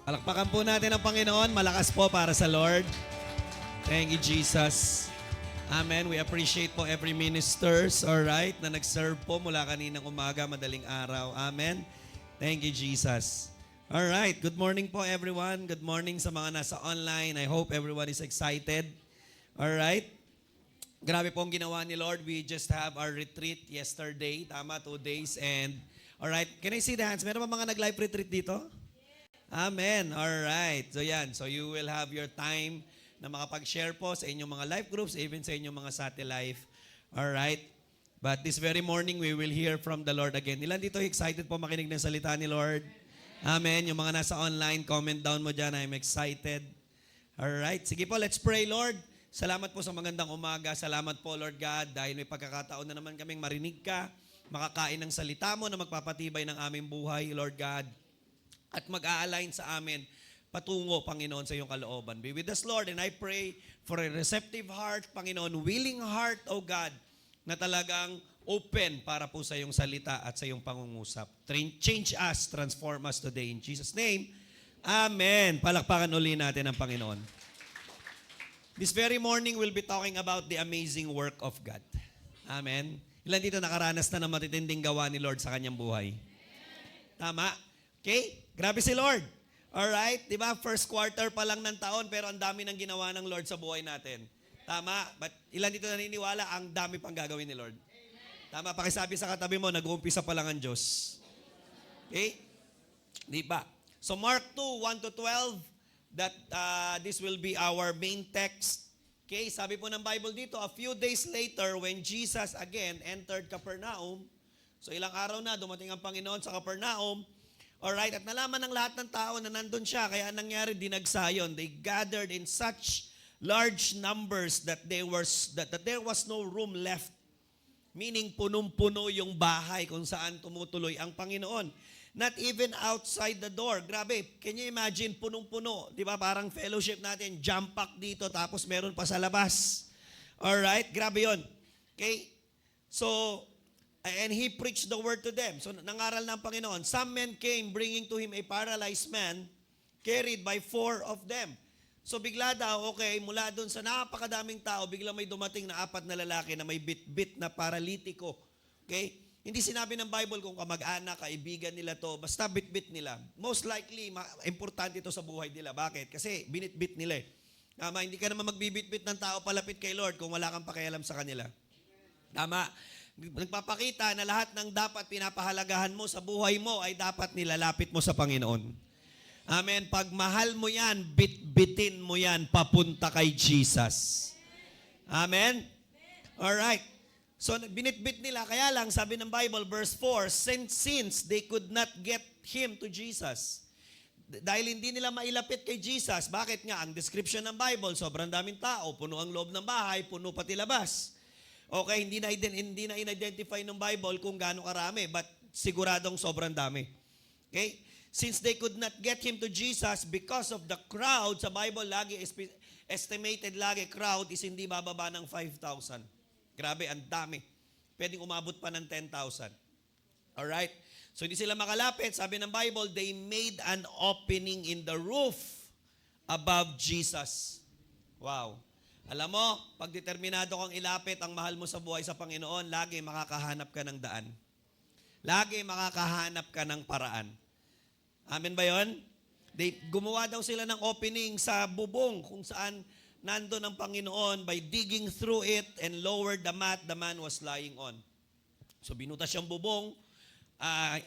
Palakpakan po natin ang Panginoon. Malakas po para sa Lord. Thank you, Jesus. Amen. We appreciate po every ministers, alright, na nag-serve po mula kaninang umaga, madaling araw. Amen. Thank you, Jesus. Alright, good morning po everyone. Good morning sa mga nasa online. I hope everyone is excited. Alright. Grabe po ang ginawa ni Lord. We just have our retreat yesterday. Tama, 2 days. And, alright, can I see the hands? Meron ba mga nag-live retreat dito? Amen. Alright. So yan. So you will have your time na makapag-share po sa inyong mga life groups, even sa inyong mga satellite. Alright. But this very morning, we will hear from the Lord again. Ilan dito excited po makinig ng salita ni Lord? Amen. Yung mga nasa online, comment down mo dyan. I'm excited. Alright. Sige po, let's pray, Lord. Salamat po sa magandang umaga. Salamat po, Lord God, dahil may pagkakataon na naman kaming marinig ka, makakain ng salita mo na magpapatibay ng aming buhay, Lord God, at mag-a-align sa amin patungo, Panginoon, sa iyong kalooban. Be with us, Lord, and I pray for a receptive heart, Panginoon, willing heart, O God, na talagang open para po sa iyong salita at sa iyong pangungusap. Change us, transform us today. In Jesus' name, Amen. Palakpakan uli natin ang Panginoon. This very morning, we'll be talking about the amazing work of God. Amen. Ilan dito nakaranas na ng matitinding gawa ni Lord sa kanyang buhay? Tama? Okay? Grabe si Lord. Alright? Diba? First quarter pa lang ng taon, pero ang dami ng ginawa ng Lord sa buhay natin. Tama? But ilan dito naniniwala, ang dami pang gagawin ni Lord? Tama? Pakisabi sa katabi mo, nag-uumpisa pa lang ang Diyos. Okay? Di ba? So Mark 2, 1 to 12, that this will be our main text. Okay? Sabi po ng Bible dito, a few days later, when Jesus again entered Capernaum, so ilang araw na dumating ang Panginoon sa Capernaum. Alright, at nalaman ng lahat ng tao na nandun siya, kaya nangyari, dinagsayon. They gathered in such large numbers that there was no room left. Meaning, punong-puno yung bahay kung saan tumutuloy ang Panginoon. Not even outside the door. Grabe, can you imagine, punong-puno? Di ba, parang fellowship natin, jump pack dito, tapos meron pa sa labas. Alright, grabe yon. Okay? So, and he preached the word to them. So nangaral ng Panginoon. Some men came bringing to him a paralyzed man carried by 4 of them. So bigla daw, okay, mula doon sa napakadaming tao, bigla may dumating na 4 na lalaki na may bit-bit na paralitiko. Okay? Hindi sinabi ng Bible kung kamag-anak, kaibigan nila to, basta bit-bit nila. Most likely, importante ito sa buhay nila. Bakit? Kasi binit-bit nila eh. Tama, hindi ka naman magbibit-bit ng tao palapit kay Lord kung wala kang pakialam sa kanila. Tama. Nagpapakita na lahat ng dapat pinapahalagahan mo sa buhay mo ay dapat nilalapit mo sa Panginoon. Amen. Pag mahal mo yan, bit-bitin mo yan papunta kay Jesus. Amen? Alright. So, binitbit nila. Kaya lang, sabi ng Bible, verse 4, since they could not get him to Jesus. Dahil hindi nila mailapit kay Jesus. Bakit nga? Ang description ng Bible, sobrang daming tao, puno ang loob ng bahay, puno pati labas. Okay, hindi na in-identify ng Bible kung gaano karami, but siguradong sobrang dami. Okay? Since they could not get him to Jesus because of the crowd, sa Bible lagi, estimated lagi, crowd is hindi bababa ng 5,000. Grabe, ang dami. Pwedeng umabot pa ng 10,000. Alright? So hindi sila makalapit. Sabi ng Bible, they made an opening in the roof above Jesus. Wow. Alam mo, pag determinado kang ilapit ang mahal mo sa buhay sa Panginoon, lagi makakahanap ka ng daan. Lagi makakahanap ka ng paraan. Amen ba yun? Gumawa daw sila ng opening sa bubong kung saan nandun ang Panginoon. By digging through it and lowered the mat the man was lying on. So binutas yung bubong,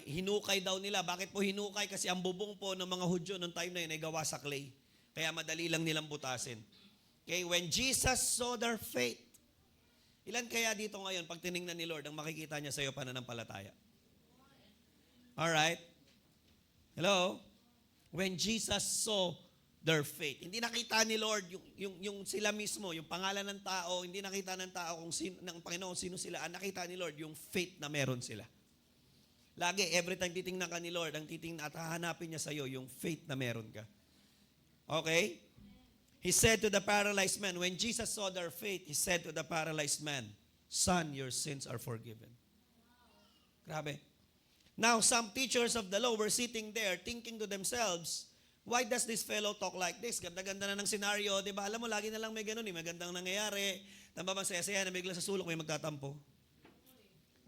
hinukay daw nila. Bakit po hinukay? Kasi ang bubong po ng mga Hudyo noong time na yun ay gawa sa clay. Kaya madali lang nilang butasin. Okay, when Jesus saw their faith, ilan kaya dito ngayon, pag tinignan ni Lord, ang makikita niya sa iyo pananampalataya? Alright? Hello? When Jesus saw their faith. Hindi nakita ni Lord yung sila mismo, yung pangalan ng tao, hindi nakita ng tao ng Panginoon sino sila. Ang nakita ni Lord, yung faith na meron sila. Lagi, every time titingnan ka ni Lord, ang titingnan at hahanapin niya sa iyo, yung faith na meron ka. Okay? He said to the paralyzed man, when Jesus saw their faith, he said to the paralyzed man, son, your sins are forgiven. Grabe. Now, some teachers of the law were sitting there thinking to themselves, Why does this fellow talk like this? Ganda-ganda na ng senaryo, di ba? Alam mo, lagi na lang may ganun, magandang nangyayari. Tama ba, saya-saya na bigla sa sulok may magtatampo.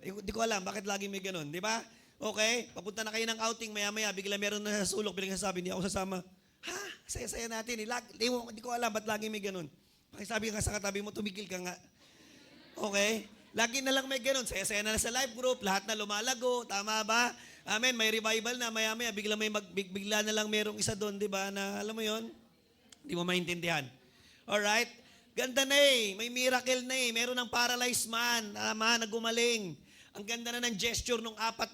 Di ko alam, bakit lagi may ganun, di ba? Okay, papunta na kayo ng outing, maya-maya, bigla meron na sa sulok, bigla sasabi, hindi ako sasama. Ha? Saya-saya natin. Di ko alam, ba't lagi may ganun? Pakisabi ka sa katabi mo, tumigil ka nga. Okay? Lagi na lang may ganun. Saya-saya na sa live group, lahat na lumalago, tama ba? Amen, may revival na, maya-maya, bigla na lang merong isa doon, di ba, na alam mo yon, di mo maintindihan. Alright? Ganda na may miracle na meron ng paralyzed man, tama, na gumaling. Ang ganda na ng gesture ng apat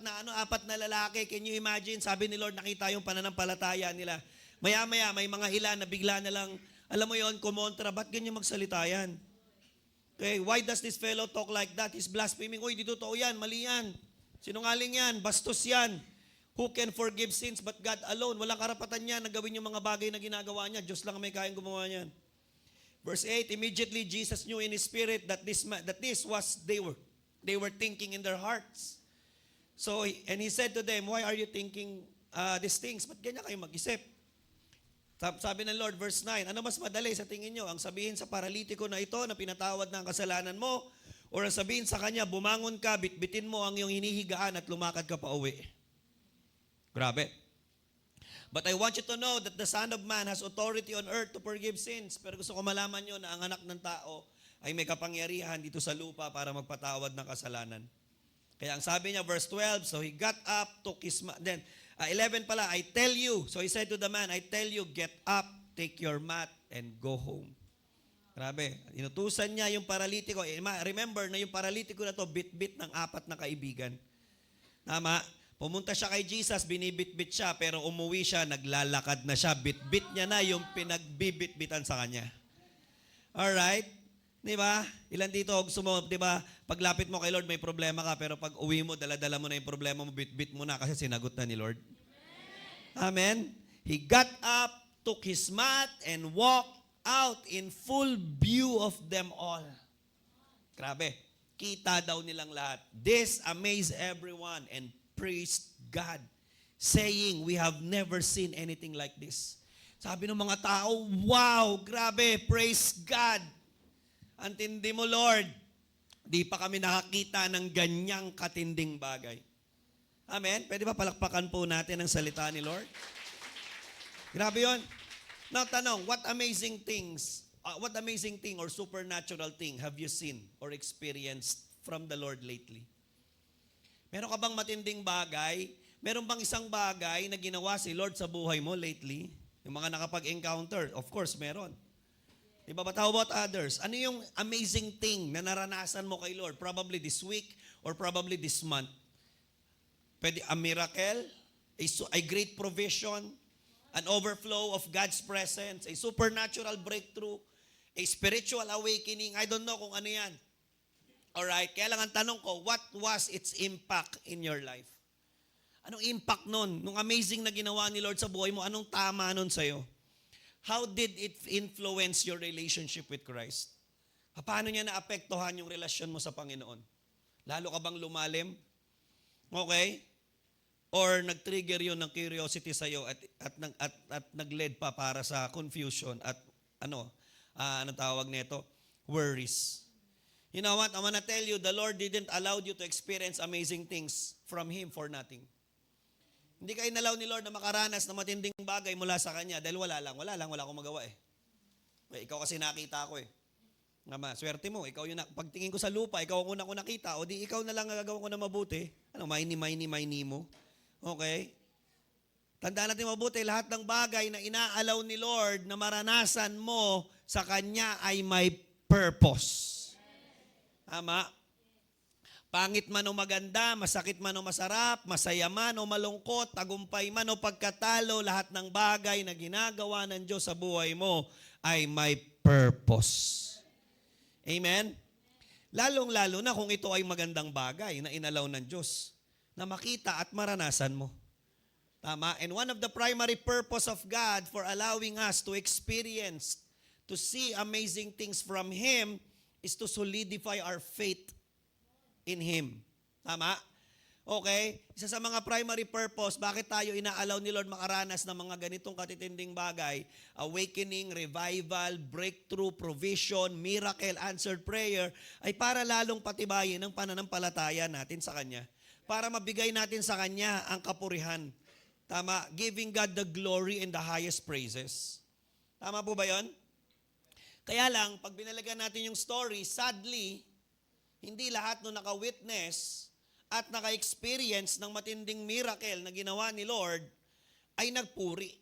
na lalaki. Can you imagine? Sabi ni Lord, nakita yung pananampalataya nila. Maya-maya, may mga ilan na bigla na lang, alam mo yon, kumontra, ba't ganyan magsalita yan? Okay, why does this fellow talk like that? He's blaspheming. Uy, di totoo yan, mali yan. Sinungaling yan, bastos yan. Who can forgive sins but God alone? Walang karapatan niya na gawin yung mga bagay na ginagawa niya. Diyos lang may kayang gumawa niyan. Verse 8, immediately Jesus knew in his spirit that this was they were thinking in their hearts. So, and he said to them, why are you thinking these things? Ba't ganyan kayo mag-isip? Sabi ng Lord, verse 9, ano mas madali sa tingin nyo? Ang sabihin sa paralitiko na ito na pinatawad na ang kasalanan mo, o ang sabihin sa kanya, bumangon ka, bitbitin mo ang iyong hinihigaan at lumakad ka pa uwi. Grabe. But I want you to know that the Son of Man has authority on earth to forgive sins. Pero gusto ko malaman nyo na ang anak ng tao ay may kapangyarihan dito sa lupa para magpatawad ng kasalanan. Kaya ang sabi niya, verse 12, so he got up, took his mat. Then, 11 pala, I tell you. So he said to the man, I tell you, get up, take your mat, and go home. Grabe. Inutusan niya yung paralitiko. Remember na yung paralitiko na to, bit-bit ng apat na kaibigan. Tama? Pumunta siya kay Jesus, binibit-bit siya, pero umuwi siya, naglalakad na siya. Bit-bit niya na yung pinagbibit-bitan sa kanya. Alright? Di ba? Ilan dito, di ba? Paglapit mo kay Lord, may problema ka, pero pag uwi mo, dala-dala mo na yung problema mo, bit-bit mo na kasi sinagot na ni Lord. Amen? He got up, took his mat, and walked out in full view of them all. Grabe. Kita daw nilang lahat. This amazed everyone and praised God, saying, we have never seen anything like this. Sabi ng mga tao, wow, grabe, praise God. Antindi mo, Lord, di pa kami nakakita ng ganyang katinding bagay. Amen? Pwede ba palakpakan po natin ang salita ni Lord? Grabe yun. Now, tanong, what amazing thing or supernatural thing have you seen or experienced from the Lord lately? Meron ka bang matinding bagay? Meron bang isang bagay na ginawa si Lord sa buhay mo lately? Yung mga nakapag-encounter, of course, meron. Diba? But how about others? Ano yung amazing thing na naranasan mo kay Lord? Probably this week or probably this month. Pwede a miracle, a great provision, an overflow of God's presence, a supernatural breakthrough, a spiritual awakening. I don't know kung ano yan. Alright? Kaya lang ang tanong ko, what was its impact in your life? Anong impact nun? Nung amazing na ginawa ni Lord sa buhay mo, anong tama nun sa'yo? How did it influence your relationship with Christ? Paano niya naapektuhan yung relasyon mo sa Panginoon? Lalo ka bang lumalim? Okay? Or nag-trigger yun ng curiosity sa'yo at nag-lead pa para sa confusion at anong tawag nito? Worries. You know what? I want to tell you, the Lord didn't allow you to experience amazing things from Him for nothing. Hindi ka inalaw ni Lord na makaranas na matinding bagay mula sa Kanya dahil wala akong magawa eh. Ikaw kasi nakita ko eh. Nga swerte mo, ikaw yung pagtingin ko sa lupa, ikaw ang unang ko nakita, o di ikaw na lang gagawin ko na mabuti. Maini mo. Okay? Tandaan natin mabuti, lahat ng bagay na inaalaw ni Lord na maranasan mo sa Kanya ay may purpose. Tama? Pangit man o maganda, masakit man o masarap, masaya man o malungkot, tagumpay man o pagkatalo, lahat ng bagay na ginagawa ng Diyos sa buhay mo ay may purpose. Amen? Lalong-lalo na kung ito ay magandang bagay na inalaw ng Diyos na makita at maranasan mo. Tama? And one of the primary purpose of God for allowing us to experience, to see amazing things from Him is to solidify our faith in Him. Tama? Okay? Isa sa mga primary purpose, bakit tayo inaalaw ni Lord makaranas ng mga ganitong katitinding bagay, awakening, revival, breakthrough, provision, miracle, answered prayer, ay para lalong patibayin ang pananampalataya natin sa Kanya. Para mabigay natin sa Kanya ang kapurihan. Tama? Giving God the glory and the highest praises. Tama po ba yon? Kaya lang, pag binalagan natin yung story, sadly, hindi lahat no naka-witness at naka-experience ng matinding miracle na ginawa ni Lord ay nagpuri.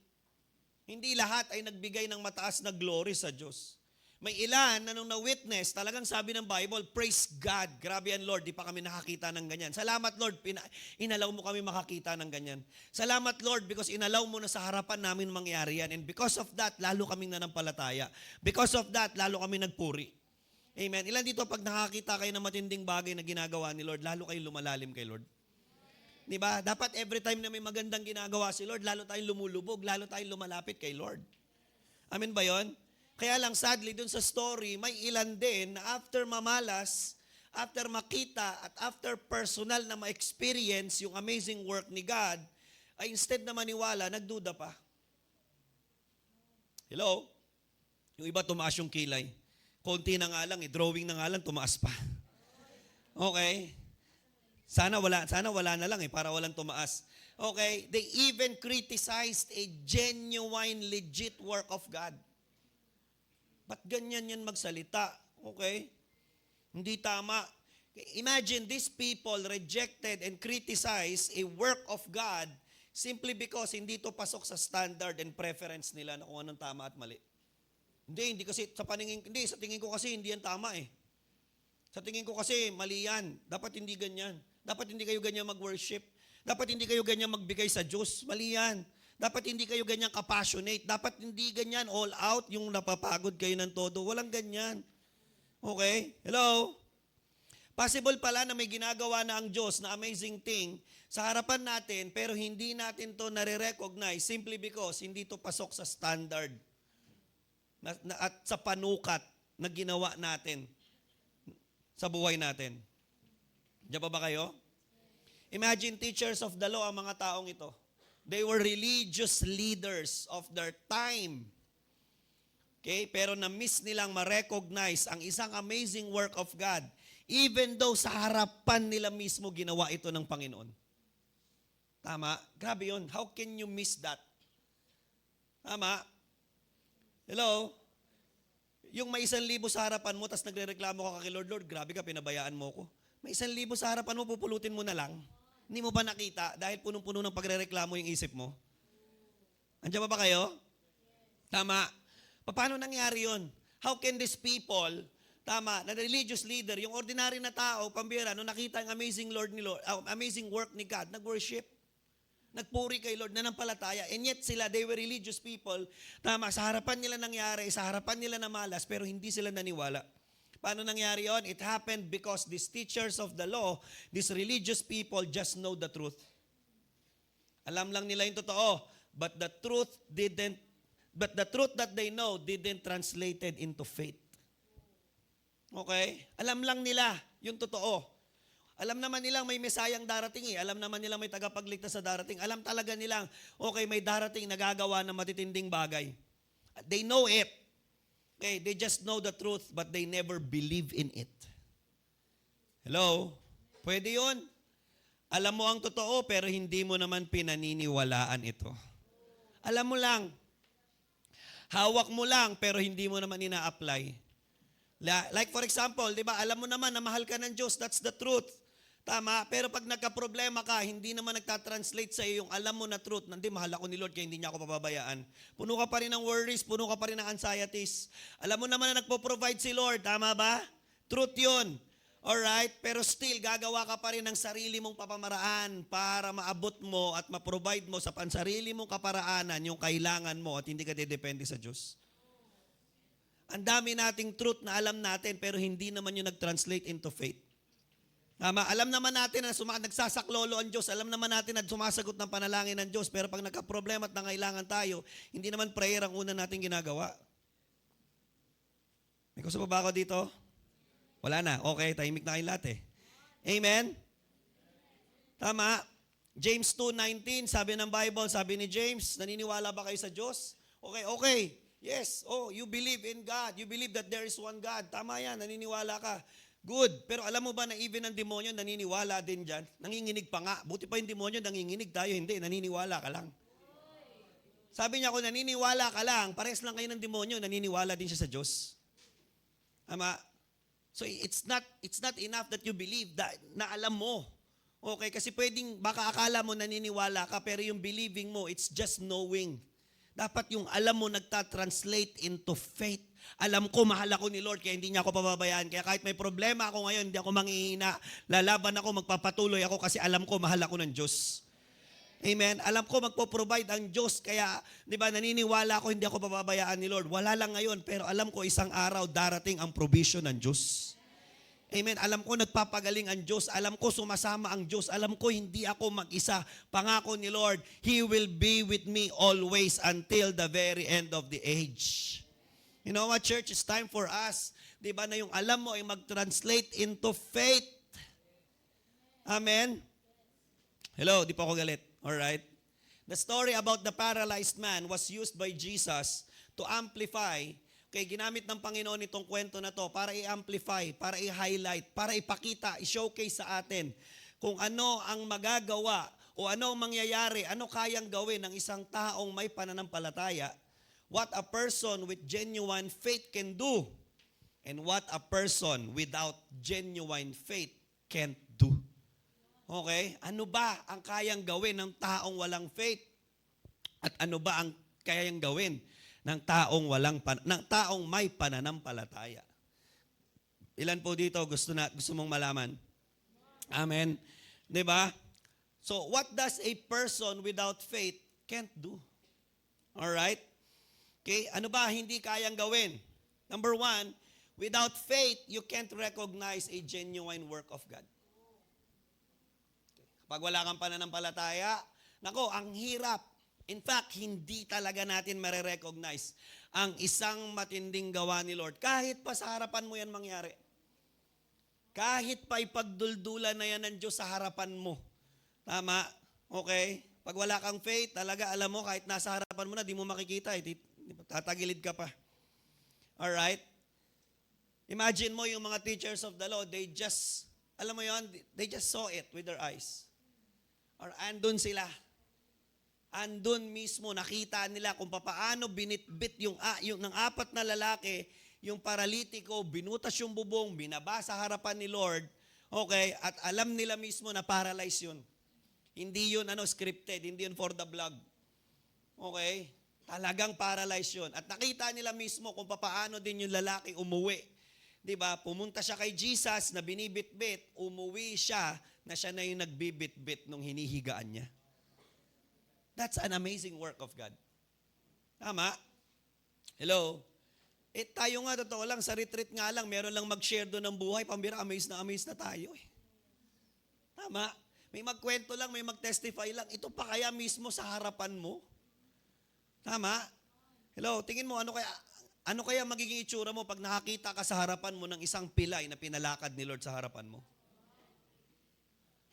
Hindi lahat ay nagbigay ng mataas na glory sa Diyos. May ilan na nung na-witness, talagang sabi ng Bible, praise God. Grabe yan, Lord, di pa kami nakakita ng ganyan. Salamat, Lord, inalaw mo kami makakita ng ganyan. Salamat, Lord, because inalaw mo na sa harapan namin mangyari yan. And because of that, lalo kaming nanampalataya. Because of that, lalo kami nagpuri. Amen. Ilan dito pag nakakita kayo ng matinding bagay na ginagawa ni Lord, lalo kayo lumalalim kay Lord? Diba? Dapat every time na may magandang ginagawa si Lord, lalo tayong lumulubog, lalo tayong lumalapit kay Lord. Amen ba yon? Kaya lang sadly dun sa story, may ilan din na after mamalas, after makita at after personal na ma-experience yung amazing work ni God, ay instead na maniwala, nagduda pa. Hello? Yung iba tumaas yung kilay. Konti na nga lang, drawing na nga lang, tumaas pa. Okay? Sana wala na lang para walang tumaas. Okay? They even criticized a genuine, legit work of God. Ba't ganyan yan magsalita? Okay? Hindi tama. Imagine these people rejected and criticized a work of God simply because hindi to pasok sa standard and preference nila na kung anong tama at mali. Hindi kasi sa tingin ko kasi hindi yan tama eh. Sa tingin ko kasi mali yan. Dapat hindi ganyan. Dapat hindi kayo ganyan mag-worship. Dapat hindi kayo ganyan magbigay sa Diyos. Mali yan. Dapat hindi kayo ganyan kapassionate. Dapat hindi ganyan all out yung napapagod kayo ng todo. Walang ganyan. Okay? Hello? Possible pala na may ginagawa na ang Diyos na amazing thing sa harapan natin pero hindi natin to nare-recognize simply because hindi to pasok sa standard at sa panukat na ginawa natin sa buhay natin. Diyan pa ba kayo? Imagine teachers of the law ang mga taong ito. They were religious leaders of their time. Okay? Pero na-miss nilang ma-recognize ang isang amazing work of God even though sa harapan nila mismo ginawa ito ng Panginoon. Tama? Grabe yun. How can you miss that? Tama? Hello? Yung may 1,000 sa harapan mo, tapos nagre-reklamo ka kay Lord, Lord, grabe ka, pinabayaan mo ko. May 1,000 sa harapan mo, pupulutin mo na lang. Hindi mo pa nakita dahil punong-puno ng pagre-reklamo yung isip mo. Andiyan ba kayo? Tama. Paano nangyari yun? How can these people, tama, na religious leader, yung ordinary na tao, pambira, nung nakita ang amazing amazing work ni God, nag-worship. Nagpuri kay Lord, nanampalataya. And yet sila, they were religious people. Tama, sa harapan nila nangyari, sa harapan nila na malas, pero hindi sila naniwala. Paano nangyari yon? It happened because these teachers of the law, these religious people just know the truth. Alam lang nila yung totoo, but the truth that they know didn't translated into faith. Okay? Alam lang nila yung totoo. Alam naman nilang may mesayang darating eh. Alam naman nilang may tagapagligtas sa darating. Alam talaga nilang, okay, may darating nagagawa ng matitinding bagay. They know it. Okay, they just know the truth but they never believe in it. Hello? Pwede yun? Alam mo ang totoo pero hindi mo naman pinaniniwalaan ito. Alam mo lang. Hawak mo lang pero hindi mo naman ina-apply. Like for example, di ba, alam mo naman na mahal ka ng Diyos, that's the truth. Tama, pero pag nagka-problema ka, hindi naman nagta-translate sa iyo yung alam mo na truth, hindi, mahal ako ni Lord kaya hindi niya ako pababayaan. Puno ka pa rin ng worries, puno ka pa rin ng anxieties. Alam mo naman na nagpo-provide si Lord, tama ba? Truth yun. Alright? Pero still, gagawa ka pa rin ng sarili mong papamaraan para maabot mo at ma-provide mo sa pansarili mong kaparaanan yung kailangan mo at hindi ka didepende sa Diyos. Ang dami nating truth na alam natin pero hindi naman yung nag-translate into faith. Tama, alam naman natin na nagsasaklolo ang Diyos, alam naman natin na sumasagot ng panalangin ng Diyos, pero pag nagka-problema at nangailangan tayo, hindi naman prayer ang una natin ginagawa. May gusto pa ba ako dito? Wala na. Okay, tahimik na kayong lahat eh. Amen? Tama? James 2:19, sabi ng Bible, sabi ni James, naniniwala ba kayo sa Diyos? Okay. Yes. Oh, you believe in God. You believe that there is one God. Tama yan, naniniwala ka. Good. Pero alam mo ba na even ang demonyo naniniwala din dyan? Nanginginig pa nga. Buti pa yung demonyo, nanginginig tayo. Hindi, naniniwala ka lang. Sabi niya, kung naniniwala ka lang, pares lang kayo ng demonyo, naniniwala din siya sa Diyos. Tama? So it's not enough that you believe, na alam mo. Okay, kasi pwedeng, baka akala mo naniniwala ka, pero yung believing mo, it's just knowing. Dapat yung alam mo nagta-translate into faith. Alam ko, mahal ako ni Lord, kaya hindi niya ako pababayaan. Kaya kahit may problema ako ngayon, hindi ako manghihina. Lalaban ako, magpapatuloy ako kasi alam ko, mahal ako ng Diyos. Amen? Alam ko, magpo-provide ang Diyos. Kaya, di ba, naniniwala ako, hindi ako pababayaan ni Lord. Wala lang ngayon, pero alam ko, isang araw, darating ang provision ng Diyos. Amen. Alam ko nagpapagaling ang Diyos. Alam ko sumasama ang Diyos. Alam ko hindi ako mag-isa. Pangako ni Lord, He will be with me always until the very end of the age. You know what, church? It's time for us. Di ba na yung alam mo ay mag-translate into faith. Amen? Hello, di pa ako galit. Alright? The story about the paralyzed man was used by Jesus to amplify. Kaya ginamit ng Panginoon itong kwento na to para i-amplify, para i-highlight, para ipakita, i-showcase sa atin kung ano ang magagawa o ano ang mangyayari, ano kayang gawin ng isang taong may pananampalataya, what a person with genuine faith can do, and what a person without genuine faith can't do. Okay? Ano ba ang kayang gawin ng taong walang faith? At ano ba ang kayang gawin ng taong may pananampalataya? Ilan po dito gusto mong malaman? Amen. 'Di ba? So, what does a person without faith can't do? All right? Okay, ano ba hindi kayang gawin? Number 1, without faith, you can't recognize a genuine work of God. Kapag wala kang pananampalataya, nako, ang hirap. In fact, hindi talaga natin marirecognize ang isang matinding gawa ni Lord. Kahit pa sa harapan mo yan mangyari. Kahit pa ipagduldulan na yan ng Diyos sa harapan mo. Tama? Okay? Pag wala kang faith, talaga alam mo, kahit nasa harapan mo na, di mo makikita. Tatagilid ka pa. Alright? Imagine mo yung mga teachers of the law, they just saw it with their eyes. Or andun sila. Andun mismo, nakita nila kung paano binitbit yung ng 4 na lalaki, yung paralitiko, binutas yung bubong, binaba sa harapan ni Lord, okay, at alam nila mismo na paralyzed yun. Hindi yun scripted, hindi yun for the vlog. Okay? Talagang paralyzed yun. At nakita nila mismo kung paano din yung lalaki umuwi. Diba? Pumunta siya kay Jesus na binibitbit, umuwi siya na siya na yung nagbibitbit nung hinihigaan niya. That's an amazing work of God. Tama? Hello? Tayo nga, totoo lang, sa retreat nga lang, meron lang mag-share doon ng buhay, pambira, amazed na tayo eh. Tama? May magkwento lang, may mag-testify lang. Ito pa kaya mismo sa harapan mo? Tama? Hello? Tingin mo, ano kaya magiging itsura mo pag nakakita ka sa harapan mo ng isang pilay na pinalakad ni Lord sa harapan mo?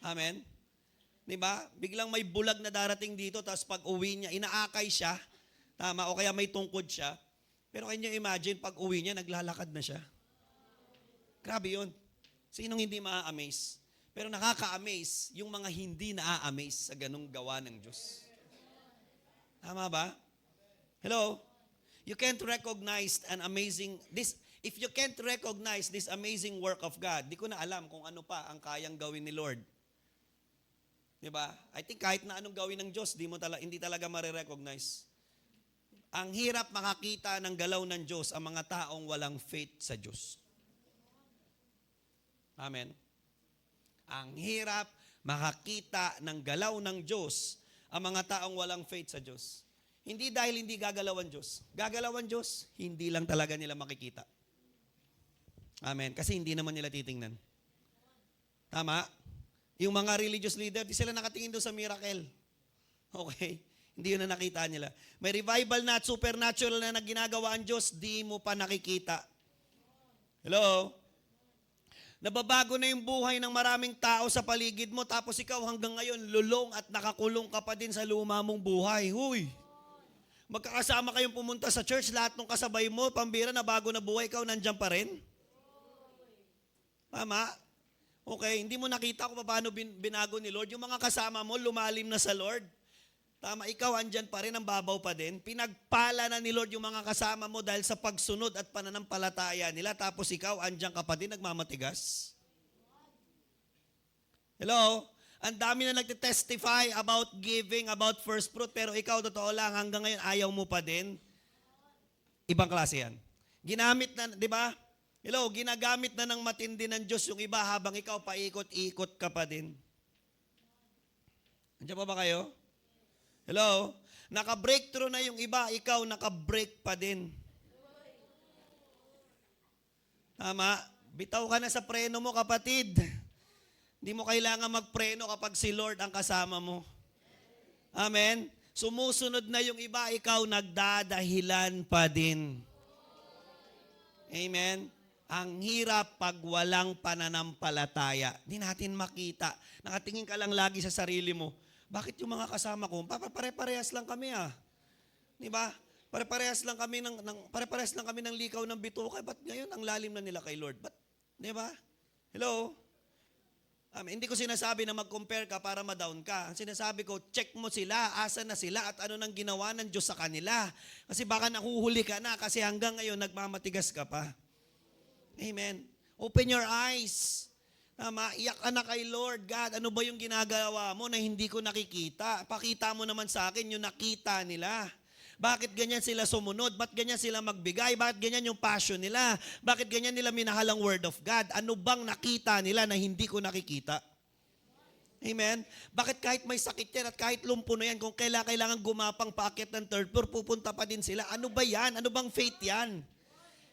Amen? Diba? Biglang may bulag na darating dito, tapos pag uwi niya, inaakay siya. Tama? O kaya may tungkod siya. Pero can you imagine, pag uwi niya, naglalakad na siya. Grabe yun. Sinong hindi maa-amaze? Pero nakaka-amaze yung mga hindi na-amaze sa ganung gawa ng Diyos. Tama ba? Hello? You can't recognize if you can't recognize this amazing work of God, di ko na alam kung ano pa ang kayang gawin ni Lord. Diba? I think kahit na anong gawin ng Diyos, hindi talaga marirecognize. Ang hirap makakita ng galaw ng Diyos ang mga taong walang faith sa Diyos. Amen. Ang hirap makakita ng galaw ng Diyos ang mga taong walang faith sa Diyos. Hindi dahil hindi gagalaw ang Diyos. Gagalaw ang Diyos, hindi lang talaga nila makikita. Amen. Kasi hindi naman nila titingnan. Tama? Yung mga religious leader, di sila nakatingin doon sa miracle. Okay? Hindi yun na nakita nila. May revival na at supernatural na ginagawa ang Diyos, di mo pa nakikita. Hello? Nababago na yung buhay ng maraming tao sa paligid mo, tapos ikaw hanggang ngayon lulong at nakakulong ka pa din sa luma mong buhay. Huy! Magkakasama kayong pumunta sa church, lahat ng kasabay mo, pambira na bago na buhay, ikaw nandyan pa rin? Tama? Okay, hindi mo nakita kung paano binago ni Lord. Yung mga kasama mo, lumalim na sa Lord. Tama, ikaw andyan pa rin, ang babaw pa din. Pinagpala na ni Lord yung mga kasama mo dahil sa pagsunod at pananampalataya nila. Tapos ikaw andyan ka pa din, nagmamatigas. Hello? Ang dami na nagtitestify about giving, about first fruit. Pero ikaw, totoo lang, hanggang ngayon ayaw mo pa din. Ibang klase yan. Ginamit na, di ba? Hello, ginagamit na ng matindi ng Diyos yung iba habang ikaw paikot-ikot ka pa din. Andiyan pa ba kayo? Hello? Naka-breakthrough na yung iba, ikaw naka-break pa din. Tama? Bitaw ka na sa preno mo, kapatid. Hindi mo kailangan magpreno kapag si Lord ang kasama mo. Amen? Sumusunod na yung iba, ikaw nagdadahilan pa din. Amen? Ang hirap pag walang pananampalataya. Hindi natin makita. Nakatingin ka lang lagi sa sarili mo. Bakit yung mga kasama ko, pare-parehas lang kami Di ba? Pare-parehas lang kami ng likaw ng bituka. Ba't ngayon ang lalim na nila kay Lord? Ba't, di ba? Hello? Hindi ko sinasabi na mag-compare ka para ma-down ka. Ang sinasabi ko, check mo sila, asa na sila, at ano nang ginawa ng Diyos sa kanila. Kasi baka nahuhuli ka na, kasi hanggang ngayon nagmamatigas ka pa. Amen. Open your eyes. Tama, iyak ka na kay Lord. God, ano ba yung ginagawa mo na hindi ko nakikita? Pakita mo naman sa akin yung nakita nila. Bakit ganyan sila sumunod? Bakit ganyan sila magbigay? Bakit ganyan yung passion nila? Bakit ganyan nila minahal ang Word of God? Ano bang nakita nila na hindi ko nakikita? Amen? Bakit kahit may sakit yan at kahit lumpo na yan, kung kailangan gumapang paakyat ng third floor, pupunta pa din sila. Ano ba yan? Ano bang faith yan?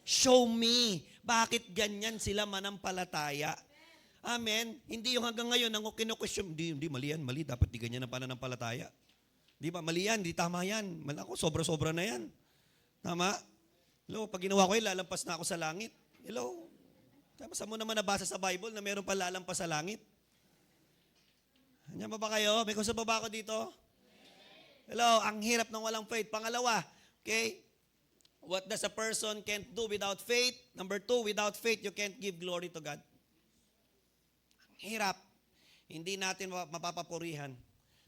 Show me. Bakit ganyan sila manampalataya? Amen? Hindi yung hanggang ngayon ang kinu-question, hindi, mali yan, mali, dapat di ganyan ang pananampalataya. Di ba, mali yan, di tama yan. Ako, sobra-sobra na yan. Tama? Hello, pag ginawa ko yun, lalampas na ako sa langit. Hello? Saan mo naman nabasa sa Bible na meron pa lalampas sa langit? Andiyan ba kayo? May gusto ba ako dito? Hello, ang hirap ng walang faith. Pangalawa, okay? What does a person can't do without faith? Number 2, without faith, you can't give glory to God. Hirap. Hindi natin mapapapurihan.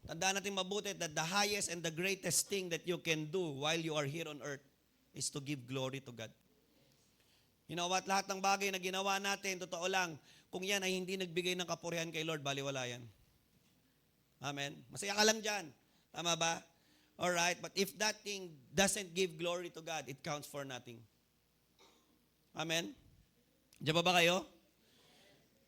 Tandaan natin mabuti that the highest and the greatest thing that you can do while you are here on earth is to give glory to God. You know what? Lahat ng bagay na ginawa natin, totoo lang, kung yan ay hindi nagbigay ng kapurihan kay Lord, baliwala yan. Amen? Masaya ka lang dyan. Tama ba? Alright? But if that thing doesn't give glory to God, it counts for nothing. Amen? Diyan ba kayo?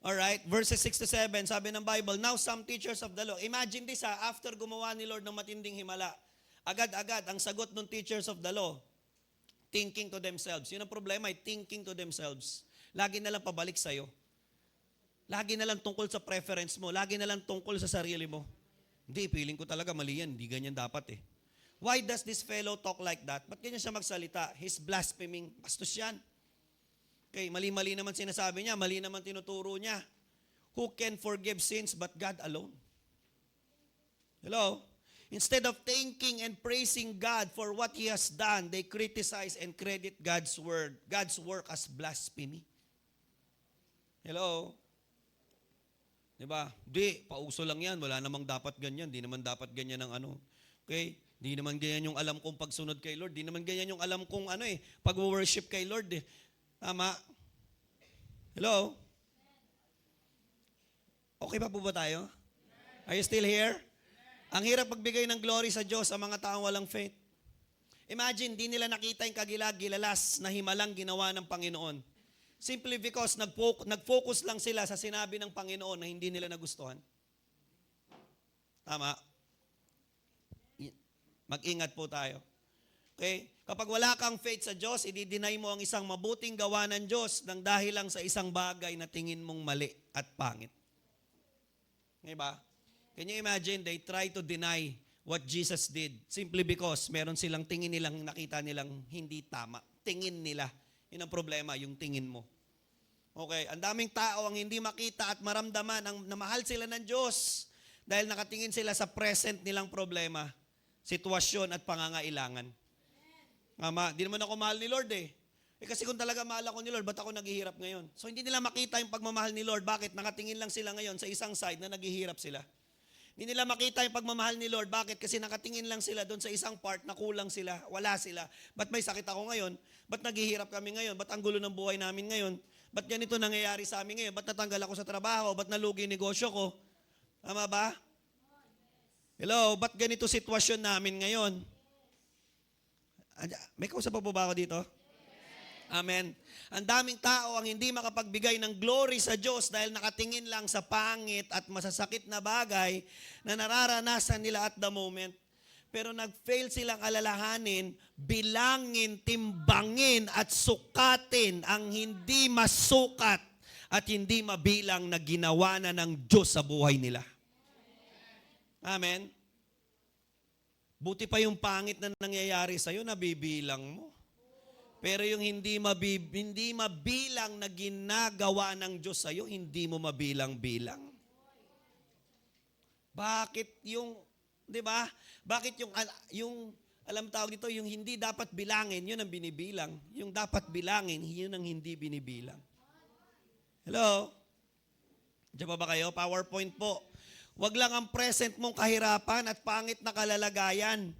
Alright, verses 6 to 7, sabi ng Bible, now some teachers of the law. Imagine this after gumawa ni Lord ng matinding himala, agad-agad ang sagot ng teachers of the law, thinking to themselves. Yun ang problema, thinking to themselves. Lagi na lang pabalik sa'yo. Lagi na lang tungkol sa preference mo. Lagi na lang tungkol sa sarili mo. Hindi, feeling ko talaga mali yan. Hindi ganyan dapat Why does this fellow talk like that? Ba't ganyan siya magsalita? He's blaspheming. Bastos yan. Okay, mali-mali naman sinasabi niya, mali naman tinuturo niya. Who can forgive sins but God alone? Hello? Instead of thanking and praising God for what He has done, they criticize and credit God's word, God's work as blasphemy. Hello? Diba? Di, pauso lang yan. Wala namang dapat ganyan. Di naman dapat ganyan ang ano. Okay? Di naman ganyan yung alam kong pagsunod kay Lord. Di naman ganyan yung alam kong pag-worship kay Lord. Tama? Hello? Okay pa po ba tayo? Are you still here? Ang hirap magbigay ng glory sa Diyos sa mga taong walang faith. Imagine, di nila nakita yung kagilag-gilalas na himalang ginawa ng Panginoon. Simply because nag-focus lang sila sa sinabi ng Panginoon na hindi nila nagustuhan. Tama? Mag-ingat po tayo. Okay? Kapag wala kang faith sa Diyos, i-deny mo ang isang mabuting gawa ng Diyos nang dahil lang sa isang bagay na tingin mong mali at pangit. Okay ba? Can you imagine, they try to deny what Jesus did simply because meron silang tingin nilang nakita nilang hindi tama. Tingin nila. Yun ang problema, yung tingin mo. Okay, ang daming tao ang hindi makita at maramdaman na mahal sila ng Diyos dahil nakatingin sila sa present nilang problema, sitwasyon at pangangailangan. Di naman ako mahal ni Lord eh. Kasi kung talaga mahal ako ni Lord, ba't ako naghihirap ngayon? So hindi nila makita yung pagmamahal ni Lord. Bakit? Nakatingin lang sila ngayon sa isang side na naghihirap sila. Hindi nila makita yung pagmamahal ni Lord. Bakit? Kasi nakatingin lang sila doon sa isang part na kulang sila, wala sila. Ba't may sakit ako ngayon? Ba't naghihirap kami ngayon? Ba't ang gulo ng buhay namin ngayon? Ba't ganito nangyayari sa amin ngayon? Ba't natanggal ako sa trabaho? Ba't nalugi yung negosyo ko? Tama ba? Hello? Ba't ganito sitwasyon namin ngayon? May kausap pa po ba ako dito? Amen. Ang daming tao ang hindi makapagbigay ng glory sa Diyos dahil nakatingin lang sa pangit at masasakit na bagay na nararanasan nila at the moment. Pero nag-fail silang alalahanin, bilangin, timbangin at sukatin ang hindi masukat at hindi mabilang na ginawa na ng Diyos sa buhay nila. Amen. Buti pa yung pangit na nangyayari sa'yo, nabibilang mo. Pero yung hindi mabilang na ginagawa ng Diyos sa'yo, hindi mo mabilang-bilang. Bakit yung, di ba? Bakit yung alam tawag dito, yung hindi dapat bilangin, yun ang binibilang. Yung dapat bilangin, yun ang hindi binibilang. Hello? Diyan pa ba kayo? PowerPoint po. Wag lang ang present mong kahirapan at pangit na kalalagayan.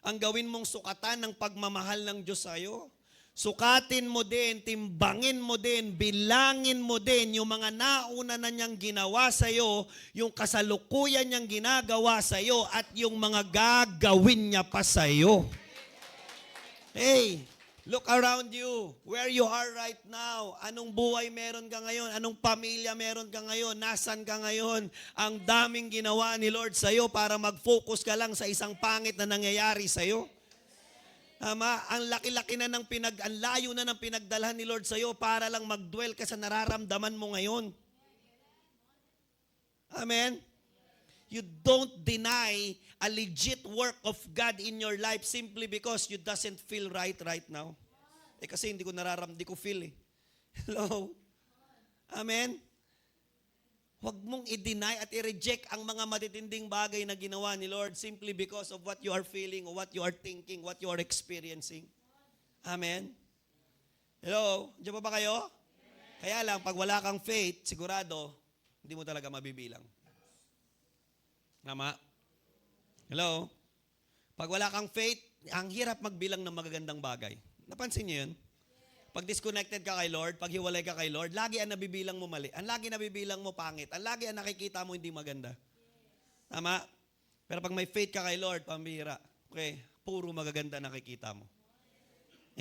Ang gawin mong sukatan ng pagmamahal ng Diyos sa'yo. Sukatin mo din, timbangin mo din, bilangin mo din yung mga nauna na niyang ginawa sa iyo, yung kasalukuyan niyang ginagawa sa iyo, at yung mga gagawin niya pa sa iyo. Hey, look around you. Where you are right now. Anong buhay meron ka ngayon? Anong pamilya meron ka ngayon? Nasaan ka ngayon? Ang daming ginawa ni Lord sa iyo para mag-focus ka lang sa isang pangit na nangyayari sa iyo. Tama, ang laki-laki na ang layo na ng pinagdalhan ni Lord sa iyo para lang mag-dwell ka sa nararamdaman mo ngayon. Amen? You don't deny a legit work of God in your life simply because you doesn't feel right now. Kasi hindi ko feel eh. Hello? Amen? Huwag mong i-deny at i-reject ang mga matitinding bagay na ginawa ni Lord simply because of what you are feeling, or what you are thinking, what you are experiencing. Amen? Hello? Diyan pa ba kayo? Kaya lang, pag wala kang faith, sigurado, hindi mo talaga mabibilang. Tama? Hello? Pag wala kang faith, ang hirap magbilang ng magagandang bagay. Napansin niyo yun? Pag disconnected ka kay Lord, pag hiwalay ka kay Lord, lagi ang nabibilang mo mali. Ang lagi nabibilang mo pangit. Ang lagi ang nakikita mo hindi maganda. Tama? Pero pag may faith ka kay Lord, pambihira. Okay, puro magaganda nakikita mo.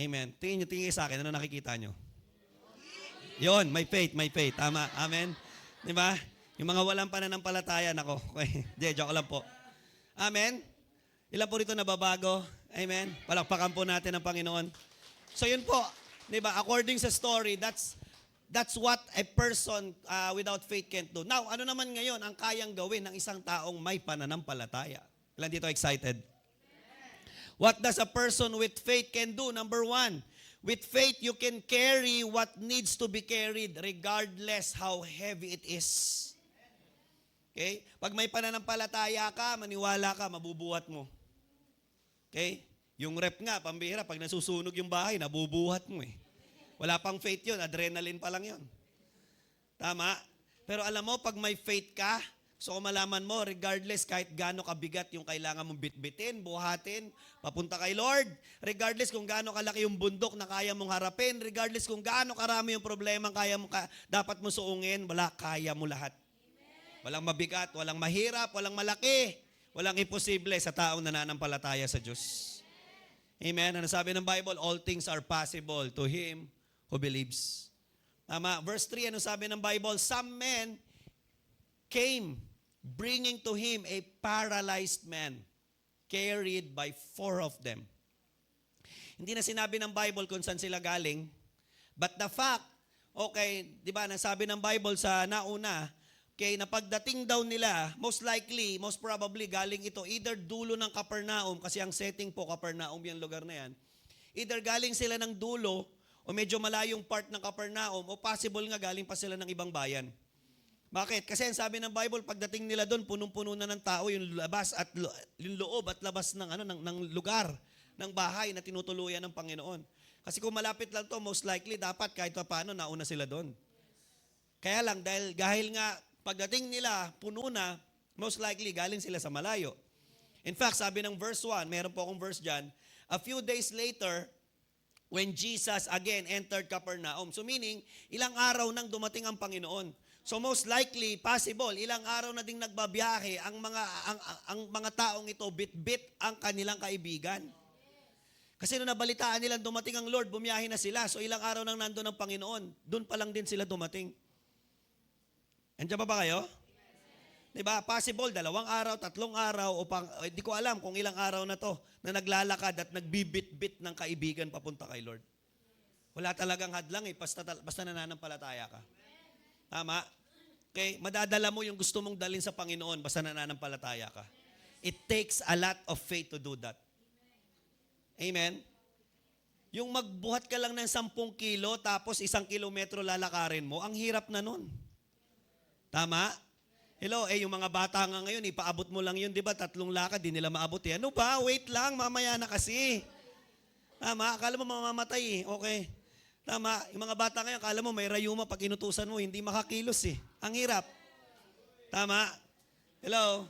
Amen. Tingin sa akin, ano nakikita nyo? Yon, may faith. Tama. Amen. Di ba? Yung mga walang pananampalataya, nako. Okay, joke lang po. Amen. Ilan po rito nababago? Amen. Palakpakan po natin ang Panginoon. So yun po. Diba? According sa story, that's what a person without faith can't do. Now, ano naman ngayon ang kayang gawin ng isang taong may pananampalataya? Ilan dito excited? What does a person with faith can do? Number one, with faith, you can carry what needs to be carried regardless how heavy it is. Okay? Pag may pananampalataya ka, maniwala ka, mabubuhat mo. Okay? Yung rep nga, pambihira, pag nasusunog yung bahay, nabubuhat mo eh. Wala pang faith yun, adrenaline pa lang yun. Tama? Pero alam mo, pag may faith ka, so kung malaman mo, regardless kahit gaano kabigat yung kailangan mong bitbitin, buhatin, papunta kay Lord, regardless kung gaano kalaki yung bundok na kaya mong harapin, regardless kung gaano karami yung problema dapat mo suungin, kaya mo lahat. Walang mabigat, walang mahirap, walang malaki, walang imposible sa taong nananampalataya sa Diyos. Amen. Ano sabi ng Bible? All things are possible to him who believes. Tama. Verse 3, ano sabi ng Bible? Some men came bringing to him a paralyzed man, carried by 4 of them. Hindi na sinabi ng Bible kung saan sila galing, but the fact, okay, di ba, nasabi ng Bible sa nauna, okay, na pagdating daw nila, most probably, galing ito, either dulo ng Capernaum, kasi ang setting po, Capernaum yung lugar na yan, either galing sila ng dulo, o medyo malayong part ng Capernaum o possible nga galing pa sila ng ibang bayan. Bakit? Kasi ang sabi ng Bible, pagdating nila doon, punong-puno na ng tao yung labas at yung loob at labas ng ng lugar, ng bahay na tinutuluyan ng Panginoon. Kasi kung malapit lang to, most likely dapat kahit paano nauna sila doon. Kaya lang dahil nga pagdating nila puno na, most likely galing sila sa malayo. In fact, sabi ng verse 1, meron po akong verse diyan, a few days later, when Jesus again entered Capernaum. So meaning, ilang araw nang dumating ang Panginoon. So most likely, possible, ilang araw na ding nagbabiyahe ang mga taong ito, bit-bit ang kanilang kaibigan. Kasi nung nabalitaan nilang dumating ang Lord, bumiyahe na sila. So ilang araw nang nandoon ang Panginoon, doon pa lang din sila dumating. Andiyan ba kayo? Diba? Possible, 2 araw, 3 araw, o di ko alam kung ilang araw na to na naglalakad at nagbibit-bit ng kaibigan papunta kay Lord. Wala talagang hadlang basta nananampalataya ka. Tama? Okay, madadala mo yung gusto mong dalhin sa Panginoon basta nananampalataya ka. It takes a lot of faith to do that. Amen? Yung magbuhat ka lang ng 10 kilo tapos 1 kilometro lalakarin mo, ang hirap na nun. Tama? Hello, yung mga bata nga ngayon, ipaabot mo lang yun, di ba? 3 lakad, di nila maabot yan. Ano ba? Wait lang, mamaya na kasi. Tama? Akala mo mamamatay Okay. Tama? Yung mga bata ngayon, akala mo may rayuma pag inutusan mo, hindi makakilos Ang hirap. Tama? Hello?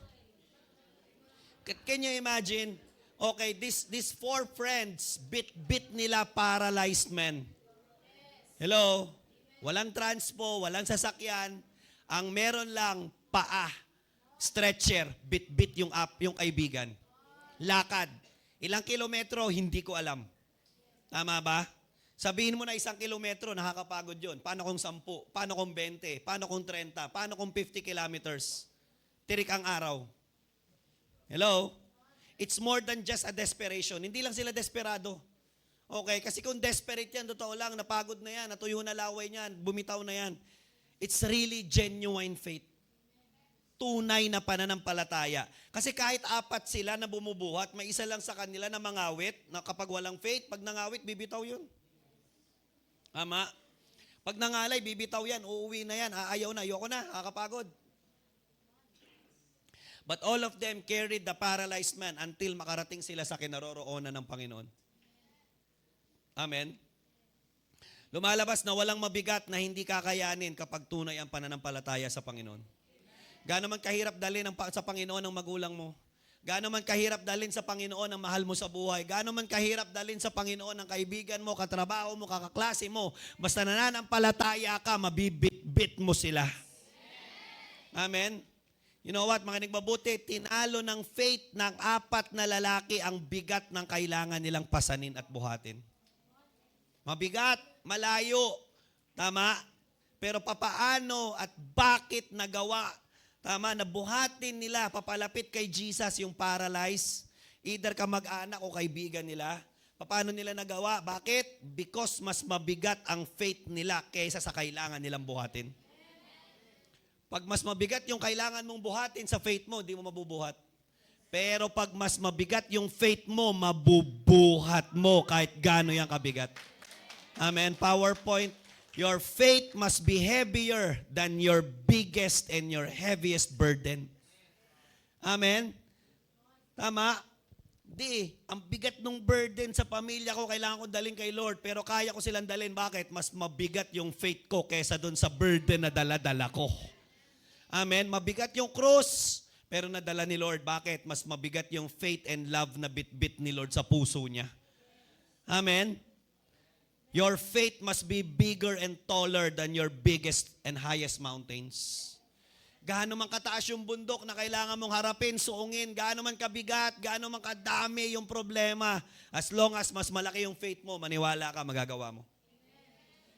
Can you imagine? Okay, these 4 friends, bit nila paralyzed men. Hello? Walang transpo, walang sasakyan. Ang meron lang, paa, stretcher, bit yung kaibigan. Lakad. Ilang kilometro, hindi ko alam. Tama ba? Sabihin mo na 1 kilometro, nakakapagod yun. Paano kung 10? Paano kung 20? Paano kung 30? Paano kung 50 kilometers? Tirik ang araw. Hello? It's more than just a desperation. Hindi lang sila desperado. Okay? Kasi kung desperate yan, totoo lang, napagod na yan, natuyo na laway niyan, bumitaw na yan. It's really genuine faith. Tunay na pananampalataya. Kasi kahit 4 sila na bumubuhat, may isa lang sa kanila na mangawit, na kapag walang faith, pag nangawit, bibitaw yun. Tama? Pag nangalay, bibitaw yan, uuwi na yan, ayaw na, ayoko na, kakapagod. But all of them carried the paralyzed man until makarating sila sa kinaroroonan ng Panginoon. Amen? Lumalabas na walang mabigat na hindi kakayanin kapag tunay ang pananampalataya sa Panginoon. Gaano man kahirap dalhin sa Panginoon ang magulang mo. Gaano man kahirap dalhin sa Panginoon ang mahal mo sa buhay. Gaano man kahirap dalhin sa Panginoon ang kaibigan mo, katrabaho mo, kakaklase mo. Basta nananampalataya ka, mabibit-bit mo sila. Amen? You know what, mga nagmabuti, tinalo ng faith ng 4 na lalaki ang bigat ng kailangan nilang pasanin at buhatin. Mabigat, malayo, tama? Pero papaano at bakit nagawa? Tama, nabuhatin nila, papalapit kay Jesus yung paralyzed, either kamag-anak o kaibigan nila. Paano nila nagawa? Bakit? Because mas mabigat ang faith nila kaysa sa kailangan nilang buhatin. Pag mas mabigat yung kailangan mong buhatin sa faith mo, di mo mabubuhat. Pero pag mas mabigat yung faith mo, mabubuhat mo kahit gaano yung kabigat. Amen. PowerPoint. Your faith must be heavier than your biggest and your heaviest burden. Amen. Tama? Di, ang bigat ng burden sa pamilya ko, kailangan ko dalhin kay Lord, pero kaya ko silang dalhin. Bakit? Mas mabigat yung faith ko kesa dun sa burden na dala-dala ko. Amen. Mabigat yung cross, pero nadala ni Lord. Bakit? Mas mabigat yung faith and love na bit-bit ni Lord sa puso niya. Amen. Your faith must be bigger and taller than your biggest and highest mountains. Gaano man kataas yung bundok na kailangan mong harapin, suungin, gaano man kabigat, gaano man kadami yung problema, as long as mas malaki yung faith mo, maniwala ka, magagawa mo.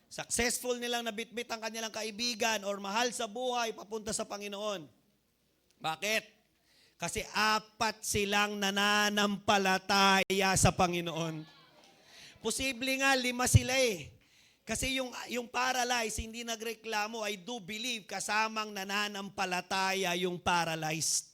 Successful nilang nabitbit ang kanilang kaibigan or mahal sa buhay papunta sa Panginoon. Bakit? Kasi 4 silang nananampalataya sa Panginoon. Posible nga 5 sila Kasi yung paralyzed, hindi nagreklamo, I do believe, kasamang nananampalataya yung paralyzed.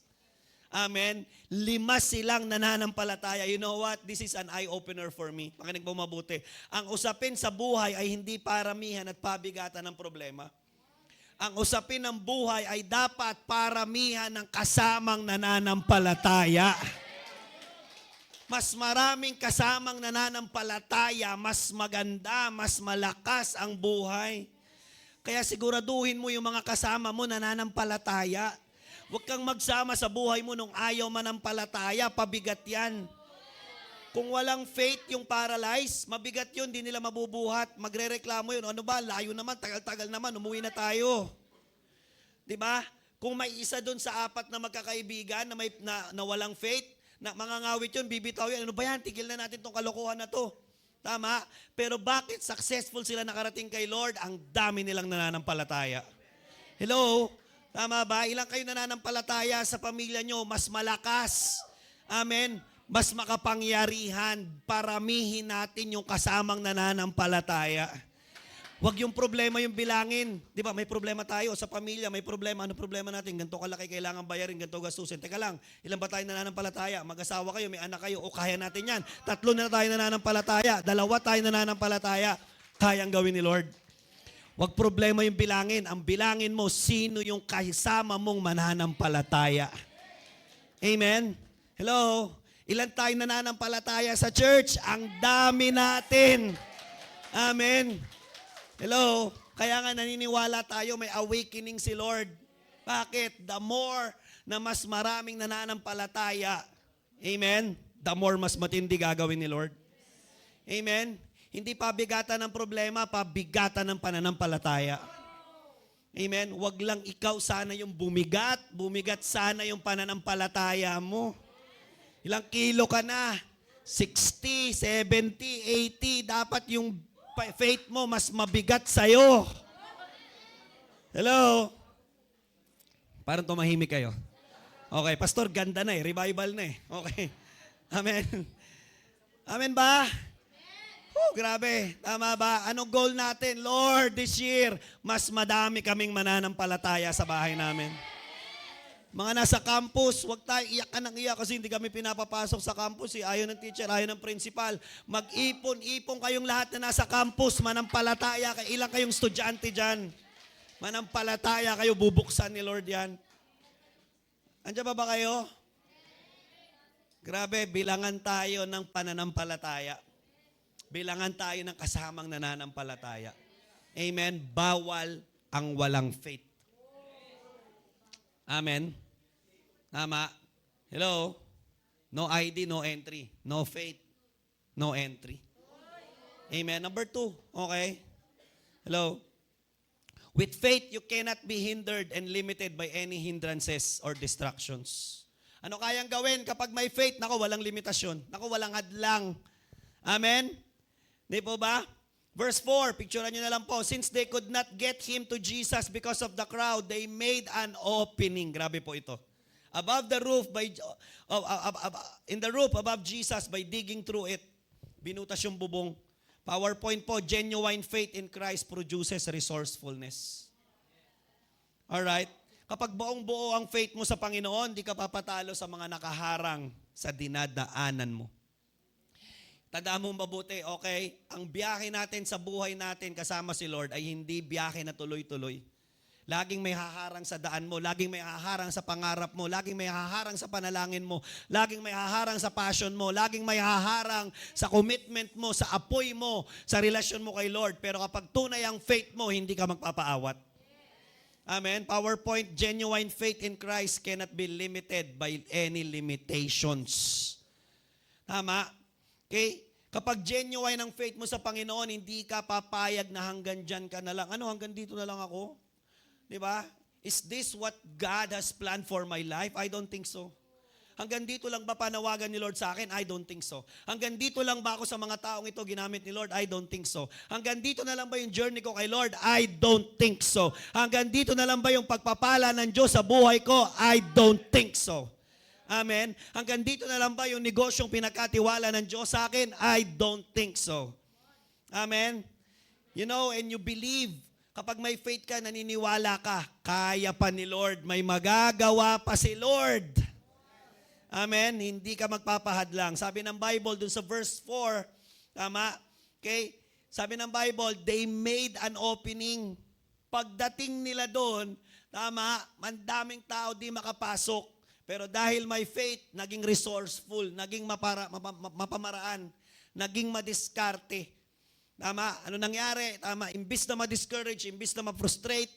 Amen. 5 silang nananampalataya. You know what? This is an eye-opener for me. Pakinig mo mabuti. Ang usapin sa buhay ay hindi paramihan at pabigatan ng problema. Ang usapin ng buhay ay dapat paramihan ng kasamang nananampalataya. Mas maraming kasamang nananampalataya, mas maganda, mas malakas ang buhay. Kaya siguraduhin mo yung mga kasama mo nananampalataya. Huwag kang magsama sa buhay mo nung ayaw manampalataya, pabigat yan. Kung walang faith yung paralyzed, mabigat yun, di nila mabubuhat. Magrereklamo yun, ano ba, layo naman, tagal-tagal naman, umuwi na tayo. Di ba? Kung may isa doon sa 4 na magkakaibigan na walang faith, na mangangawit yun, bibitaw yun, ano ba yan, tigil na natin tong kalokohan na to. Tama? Pero bakit successful sila nakarating kay Lord? Ang dami nilang nananampalataya. Hello? Tama ba? Ilang kayo nananampalataya sa pamilya nyo, mas malakas. Amen? Mas makapangyarihan. Paramihin natin yung kasamang nananampalataya. Huwag yung problema yung bilangin. Di ba, may problema tayo sa pamilya, may problema. Ano problema natin? Ganito kalaki kailangan bayarin, ganito gastusin. Teka lang, ilan ba tayo nananampalataya? Mag-asawa kayo, may anak kayo, o kaya natin yan. 3 na tayo nananampalataya, 2 tayo nananampalataya. Kayang gawin ni Lord. Huwag problema yung bilangin. Ang bilangin mo, sino yung kasama mong mananampalataya. Amen? Hello? Ilan tayo nananampalataya sa church? Ang dami natin. Amen? Hello? Kaya nga naniniwala tayo, may awakening si Lord. Bakit? The more na mas maraming nananampalataya, amen? The more mas matindi gagawin ni Lord. Amen? Hindi pabigatan ng problema, pabigatan ng pananampalataya. Amen? Huwag lang ikaw sana yung bumigat sana yung pananampalataya mo. Ilang kilo ka na? 60, 70, 80, dapat yung faith mo mas mabigat sa'yo. Hello? Parang tumahimik kayo. Okay, Pastor, ganda na revival na Okay. Amen. Amen ba? Oh, grabe. Tama ba? Anong goal natin? Lord, this year, mas madami kaming mananampalataya sa bahay namin. Mga nasa campus, huwag tayo iyak ka ng iyak kasi hindi kami pinapapasok sa campus. Ayaw ng teacher, ayaw ng principal. Mag-ipon-ipon kayong lahat na nasa campus, manampalataya. Ilang kayong estudyante dyan? Manampalataya kayo, bubuksan ni Lord yan. Andiyan ba kayo? Grabe, bilangan tayo ng pananampalataya. Bilangan tayo ng kasamang nananampalataya. Amen? Bawal ang walang faith. Amen? Tama? Hello? No ID, no entry. No faith, no entry. Amen? Number 2, okay? Hello? With faith, you cannot be hindered and limited by any hindrances or distractions. Ano kayang gawin kapag may faith? Naku, walang limitasyon. Naku, walang hadlang. Amen? Di po ba? Verse 4, picturean nyo na lang po. Since they could not get him to Jesus because of the crowd, they made an opening. Grabe po ito. Above the roof, in the roof above Jesus by digging through it. Binutas yung bubong. PowerPoint po, genuine faith in Christ produces resourcefulness. Alright? Kapag buong-buo ang faith mo sa Panginoon, di ka papatalo sa mga nakaharang sa dinadaanan mo. Tandaan mo mabuti, okay? Ang biyahe natin sa buhay natin kasama si Lord ay hindi biyahe na tuloy-tuloy. Laging may haharang sa daan mo, laging may haharang sa pangarap mo, laging may haharang sa panalangin mo, laging may haharang sa passion mo, laging may haharang sa commitment mo, sa apoy mo, sa relasyon mo kay Lord. Pero kapag tunay ang faith mo, hindi ka magpapaawat. Amen? PowerPoint, genuine faith in Christ cannot be limited by any limitations. Tama? Okay? Kapag genuine ang faith mo sa Panginoon, hindi ka papayag na hanggang dyan ka na lang. Ano, hanggang dito na lang ako? Di ba? Is this what God has planned for my life? I don't think so. Hanggang dito lang ba panawagan ni Lord sa akin? I don't think so. Hanggang dito lang ba ako sa mga taong ito ginamit ni Lord? I don't think so. Hanggang dito na lang ba yung journey ko kay Lord? I don't think so. Hanggang dito na lang ba yung pagpapala ng Diyos sa buhay ko? I don't think so. Amen? Hanggang dito na lang ba yung negosyong pinagkatiwala ng Diyos sa akin? I don't think so. Amen? You know, and you believe, kapag may faith ka, naniniwala ka, kaya pa ni Lord, may magagawa pa si Lord. Amen? Hindi ka magpapahadlang. Sabi ng Bible dun sa verse 4, tama? Okay? Sabi ng Bible, they made an opening. Pagdating nila doon, tama, mandaming tao di makapasok. Pero dahil may faith, naging resourceful, naging mapamaraan, naging madiskarte. Tama? Ano nangyari? Tama, imbis na ma-discourage, imbis na ma-frustrate,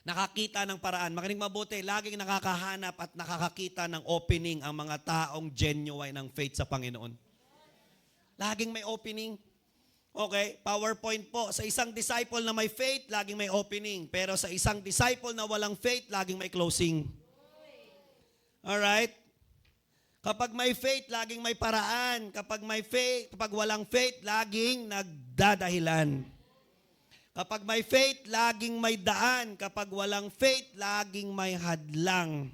nakakita ng paraan. Makinig mabuti, laging nakakahanap at nakakakita ng opening ang mga taong genuine ng faith sa Panginoon. Laging may opening. Okay, PowerPoint po. Sa isang disciple na may faith, laging may opening. Pero sa isang disciple na walang faith, laging may closing. Alright? Kapag may faith, laging may paraan. Kapag may faith, kapag walang faith, laging nagdadahilan. Kapag may faith, laging may daan. Kapag walang faith, laging may hadlang.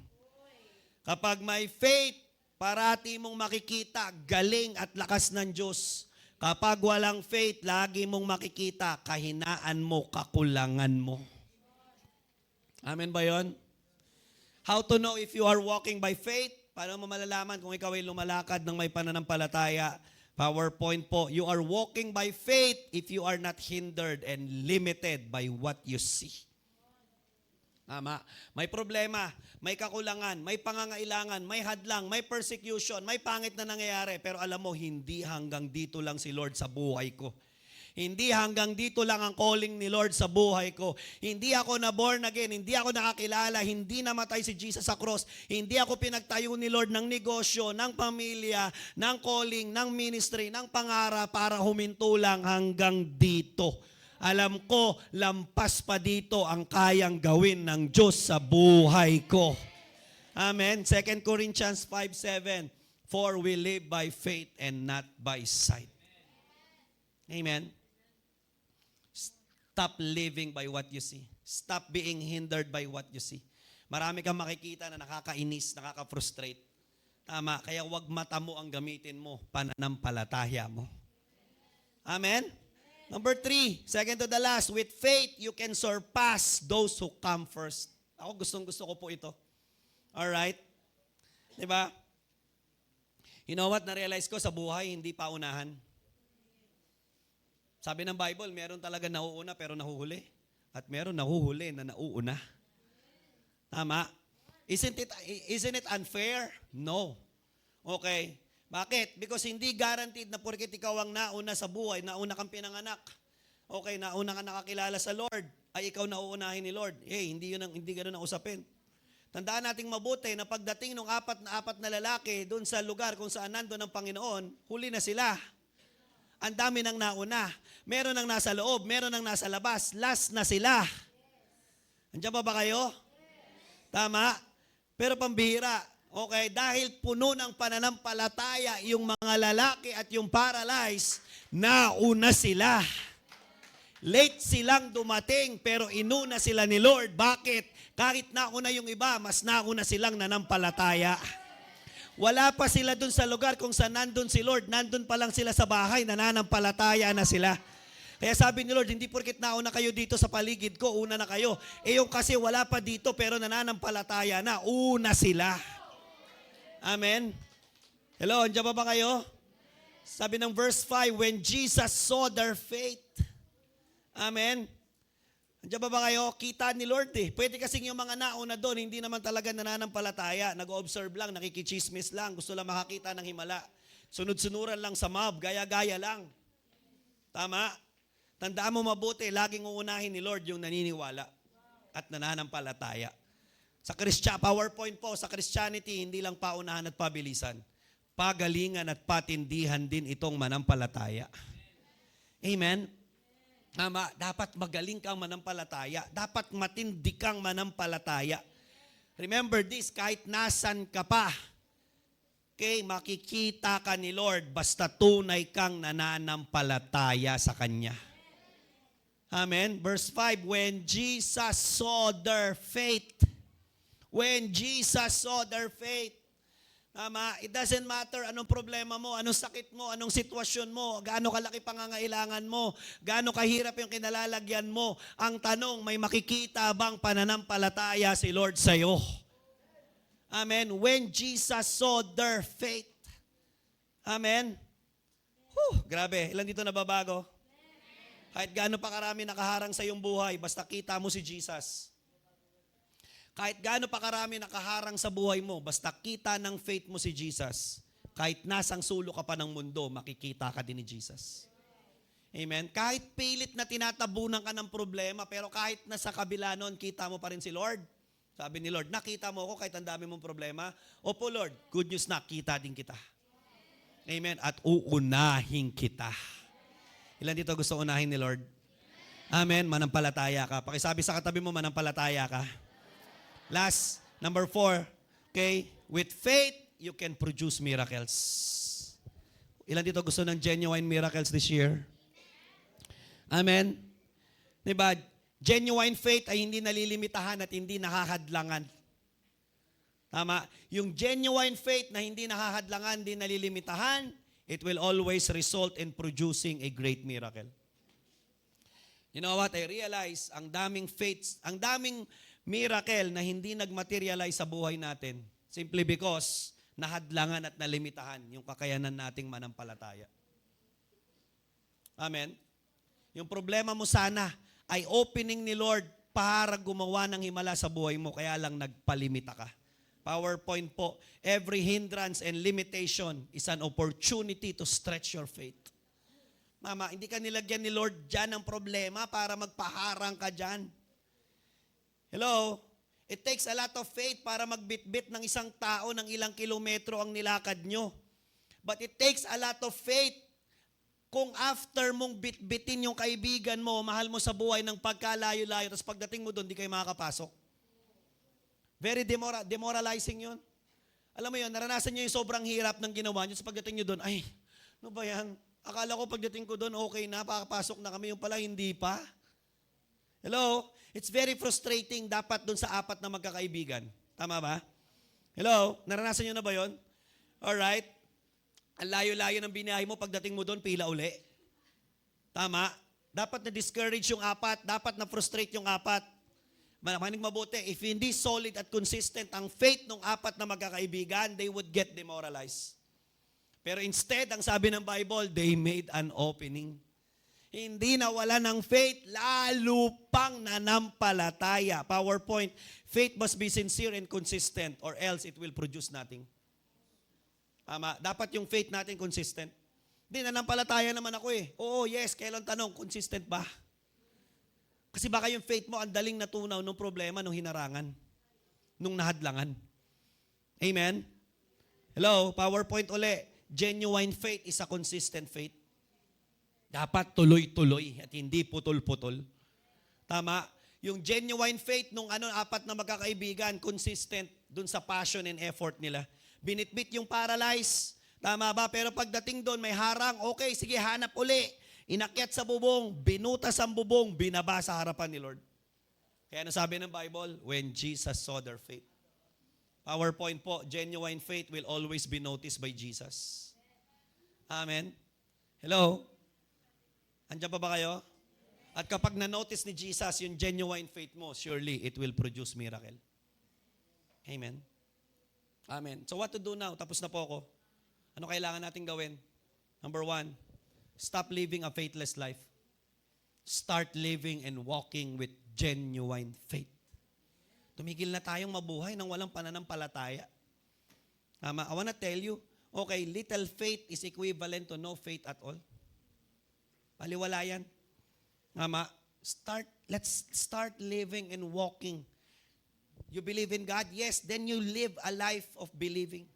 Kapag may faith, parati mong makikita galing at lakas ng Diyos. Kapag walang faith, lagi mong makikita kahinaan mo, kakulangan mo. Amen ba yon? How to know if you are walking by faith? Paano mo malalaman kung ikaw ay lumalakad ng may pananampalataya? PowerPoint po, you are walking by faith if you are not hindered and limited by what you see. Tama. May problema, may kakulangan, may pangangailangan, may hadlang, may persecution, may pangit na nangyayari. Pero alam mo, hindi hanggang dito lang si Lord sa buhay ko. Hindi hanggang dito lang ang calling ni Lord sa buhay ko. Hindi ako na born again, hindi ako nakakilala, hindi namatay si Jesus sa cross, hindi ako pinagtayo ni Lord ng negosyo, ng pamilya, ng calling, ng ministry, ng pangarap para huminto lang hanggang dito. Alam ko, lampas pa dito ang kayang gawin ng Diyos sa buhay ko. Amen. 2 Corinthians 5:7, for we live by faith and not by sight. Amen. Stop living by what you see. Stop being hindered by what you see. Marami kang makikita na nakakainis, nakaka-frustrate. Tama, kaya wag mata mo ang gamitin mo, pananampalataya mo. Amen? Number 3, second to the last, with faith, you can surpass those who come first. Ako gustong-gusto ko po ito. Alright? Diba? You know what, na-realize ko sa buhay, hindi paunahan. Sabi ng Bible, meron talaga nauuna pero nahuhuli. At meron nahuhuli na nauuna. Tama? Isn't it unfair? No. Okay. Bakit? Because hindi guaranteed na porket ikaw ang nauna sa buhay, nauna kang pinanganak. Okay, nauna ka nakakilala sa Lord, ay ikaw nauunahin ni Lord. Hindi ganun ang usapin. Tandaan nating mabuti na pagdating ng apat na lalaki doon sa lugar kung saan nandoon ang Panginoon, huli na sila. Ang dami nang nauna. Meron nang nasa loob, meron nang nasa labas. Last na sila. Andiyan pa ba kayo? Tama? Pero pambihira. Okay, dahil puno ng pananampalataya yung mga lalaki at yung paralyzed, nauna sila. Late silang dumating pero inuna sila ni Lord. Bakit? Kahit nauna yung iba, mas nauna silang nanampalataya. Wala pa sila dun sa lugar kung saan nandun si Lord. Nandun pa lang sila sa bahay, nananampalataya na sila. Kaya sabi ni Lord, hindi porket nauna kayo dito sa paligid ko, una na kayo. Yung kasi wala pa dito pero nananampalataya na, una sila. Amen? Hello, andiyan pa ba kayo? Sabi ng verse 5, when Jesus saw their faith. Amen? Andiyan ba kayo? Kita ni Lord eh. Pwede kasing yung mga nauna doon, hindi naman talaga nananampalataya. Nag-observe lang, nakikichismis lang, gusto lang makakita ng himala. Sunod-sunuran lang sa mob, gaya-gaya lang. Tama? Tandaan mo mabuti, laging uunahin ni Lord yung naniniwala at nananampalataya. Sa PowerPoint po, sa Christianity, hindi lang paunahan at pabilisan. Pagalingan at patindihan din itong manampalataya. Amen? Tama, dapat magaling kang manampalataya. Dapat matindi kang manampalataya. Remember this, kahit nasan ka pa, okay, makikita ka ni Lord basta tunay kang nananampalataya sa Kanya. Amen? Verse 5, when Jesus saw their faith, when Jesus saw their faith, tama, it doesn't matter anong problema mo, anong sakit mo, anong sitwasyon mo, gaano kalaki pangangailangan mo, gaano kahirap yung kinalalagyan mo. Ang tanong, may makikita bang pananampalataya si Lord sa'yo? Amen. When Jesus saw their faith. Amen. Grabe. Ilan dito nababago? Kahit gaano pa karami nakaharang sa iyong buhay, basta kita mo si Jesus. Kahit gaano pa karami nakaharang sa buhay mo, basta kita ng faith mo si Jesus. Kahit nasang sulok ka pa ng mundo, makikita ka din ni Jesus. Amen. Kahit pilit na tinatabunan ka ng problema, pero kahit nasa kabila nun, kita mo pa rin si Lord. Sabi ni Lord, nakita mo ako kahit ang dami mong problema. Opo Lord, good news na, kita din kita. Amen. At uunahin kita. Ilan dito gusto unahin ni Lord? Amen. Manampalataya ka. Pakisabi sa katabi mo, manampalataya ka. Last, number 4. Okay? With faith, you can produce miracles. Ilan dito gusto ng genuine miracles this year? Amen? Diba? Genuine faith ay hindi nalilimitahan at hindi nakahadlangan. Tama? Yung genuine faith na hindi nakahadlangan, hindi nalilimitahan, it will always result in producing a great miracle. You know what? I realize, ang daming faiths, ang daming miracle na hindi nagmaterialize sa buhay natin simply because nahadlangan at nalimitahan yung kakayanan nating manampalataya. Amen? Yung problema mo sana ay opening ni Lord para gumawa ng himala sa buhay mo, kaya lang nagpalimita ka. PowerPoint po, every hindrance and limitation is an opportunity to stretch your faith. Mama, hindi ka nilagyan ni Lord dyan ng problema para magpaharang ka dyan. Hello? It takes a lot of faith para magbitbit ng isang tao ng ilang kilometro ang nilakad nyo. But it takes a lot of faith kung after mong bitbitin yung kaibigan mo, mahal mo sa buhay ng pagkalayo-layo, tapos pagdating mo doon, di kayo makakapasok. Very demoralizing yun. Alam mo yun, naranasan nyo yung sobrang hirap ng ginawa nyo, tapos pagdating nyo doon, ay, ano ba yan? Akala ko pagdating ko doon, okay na, pakapasok na kami, yung pala hindi pa. Hello? It's very frustrating dapat doon sa 4 na magkakaibigan. Tama ba? Hello? Naranasan nyo na ba yun? Alright? Ang layo-layo ng binahe mo, pagdating mo doon, pila uli. Tama? Dapat na-discourage yung 4, dapat na-frustrate yung 4. Manig mabuti, if hindi solid at consistent ang faith ng 4 na magkakaibigan, they would get demoralized. Pero instead, ang sabi ng Bible, they made an opening. Hindi nawala ng faith, lalo pang nanampalataya. PowerPoint, faith must be sincere and consistent or else it will produce nothing. Tama, dapat yung faith natin consistent. Hindi, nanampalataya naman ako eh. Oo, yes, kailan tanong, consistent ba? Kasi baka yung faith mo, ang daling natunaw nung problema, nung hinarangan, nung nahadlangan. Amen? Hello, PowerPoint uli. Genuine faith is a consistent faith. Dapat tuloy-tuloy at hindi putol-putol. Tama? Yung genuine faith nung 4 na magkakaibigan, consistent dun sa passion and effort nila. Binitbit yung paralyzed. Tama ba? Pero pagdating doon, may harang. Okay, sige, hanap uli. Inakyat sa bubong, binutas ang bubong, binaba sa harapan ni Lord. Kaya ano sabi ng Bible? When Jesus saw their faith. PowerPoint po, genuine faith will always be noticed by Jesus. Amen? Hello? Andiyan pa ba kayo? At kapag na-notice ni Jesus yung genuine faith mo, surely it will produce miracle. Amen? Amen. So what to do now? Tapos na po ako. Ano kailangan natin gawin? Number 1, stop living a faithless life. Start living and walking with genuine faith. Tumigil na tayong mabuhay nang walang pananampalataya. Tama? I wanna tell you, okay, little faith is equivalent to no faith at all. Baliwala yan. Tama? Let's start living and walking. You believe in God? Yes, then you live a life of believing.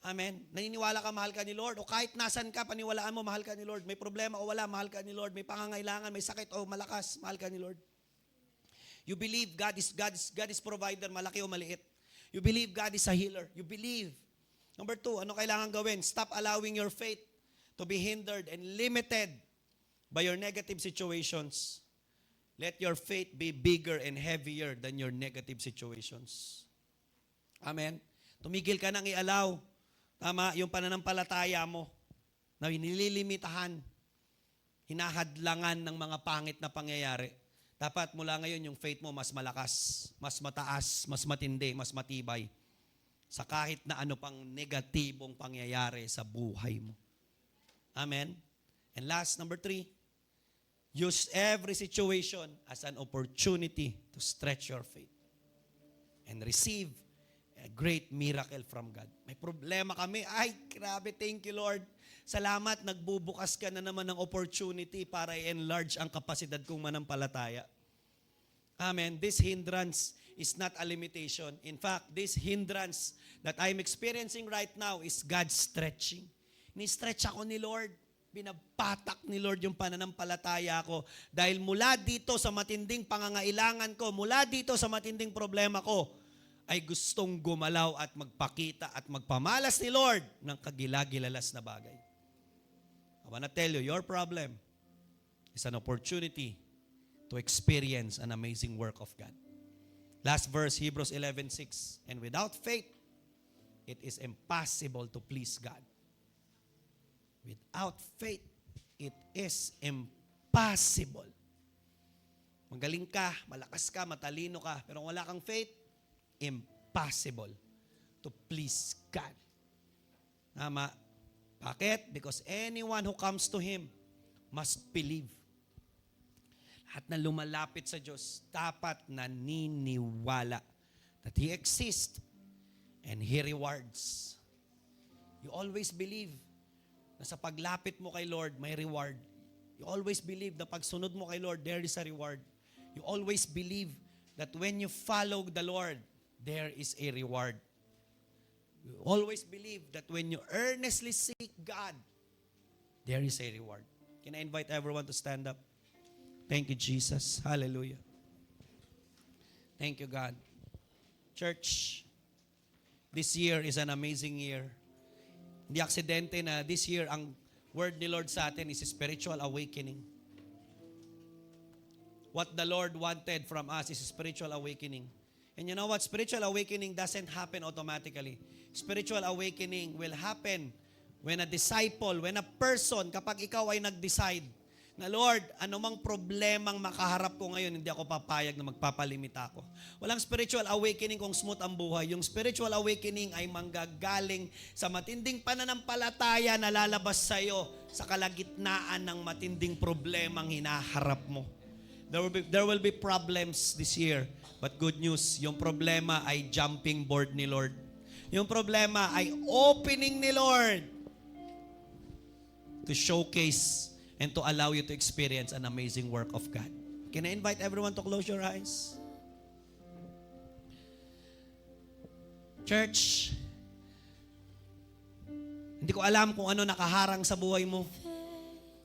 Amen. Naniniwala ka, mahal ka ni Lord. O kahit nasan ka, paniwalaan mo, mahal ka ni Lord. May problema o wala, mahal ka ni Lord. May pangangailangan, may sakit o malakas, mahal ka ni Lord. You believe God is provider, malaki o maliit. You believe God is a healer. You believe. Number 2, ano kailangan gawin? Stop allowing your faith to be hindered and limited by your negative situations. Let your faith be bigger and heavier than your negative situations. Amen? Tumigil ka nang i-allow. Tama, yung pananampalataya mo na nililimitahan, hinahadlangan ng mga pangit na pangyayari. Dapat mula ngayon yung faith mo mas malakas, mas mataas, mas matindi, mas matibay. sa kahit na ano pang negatibong pangyayari sa buhay mo. Amen? And last, number 3, use every situation as an opportunity to stretch your faith and receive a great miracle from God. May problema kami. Ay, grabe, thank you, Lord. Salamat, nagbubukas ka na naman ng opportunity para i-enlarge ang kapasidad kong manampalataya. Amen. This hindrance is not a limitation. In fact, this hindrance that I'm experiencing right now is God's stretching. Ni-stretch ako ni Lord. Binabatak ni Lord yung pananampalataya ko. Dahil mula dito sa matinding pangangailangan ko, mula dito sa matinding problema ko, ay gustong gumalaw at magpakita at magpamalas ni Lord ng kagilagilalas na bagay. I wanna tell you, your problem is an opportunity to experience an amazing work of God. Last verse, Hebrews 11:6. And without faith, it is impossible to please God. Without faith, it is impossible. Magaling ka, malakas ka, matalino ka, pero kung wala kang faith, impossible to please God. Tama? Bakit? Because anyone who comes to Him must believe. Lahat na lumalapit sa Diyos, dapat naniniwala that He exists and He rewards. You always believe na sa paglapit mo kay Lord, may reward. You always believe na pagsunod mo kay Lord, there is a reward. You always believe that when you follow the Lord, there is a reward. You always believe that when you earnestly seek God, there is a reward. Can I invite everyone to stand up? Thank you, Jesus. Hallelujah. Thank you, God. Church, this year is an amazing year. Hindi aksidente na this year ang word ni Lord sa atin is spiritual awakening. What the Lord wanted from us is spiritual awakening. And you know what? Spiritual awakening doesn't happen automatically. Spiritual awakening will happen when a disciple, when a person, kapag ikaw ay nag-decide na, Lord, anumang problemang makaharap ko ngayon, hindi ako papayag na magpapalimita ako. Walang spiritual awakening kung smooth ang buhay. Yung spiritual awakening ay manggagaling sa matinding pananampalataya na lalabas sa iyo sa kalagitnaan ng matinding problemang hinaharap mo. There will be problems this year. But good news, yung problema ay jumping board ni Lord. Yung problema ay opening ni Lord to showcase and to allow you to experience an amazing work of God. Can I invite everyone to close your eyes? Church, hindi ko alam kung ano nakaharang sa buhay mo.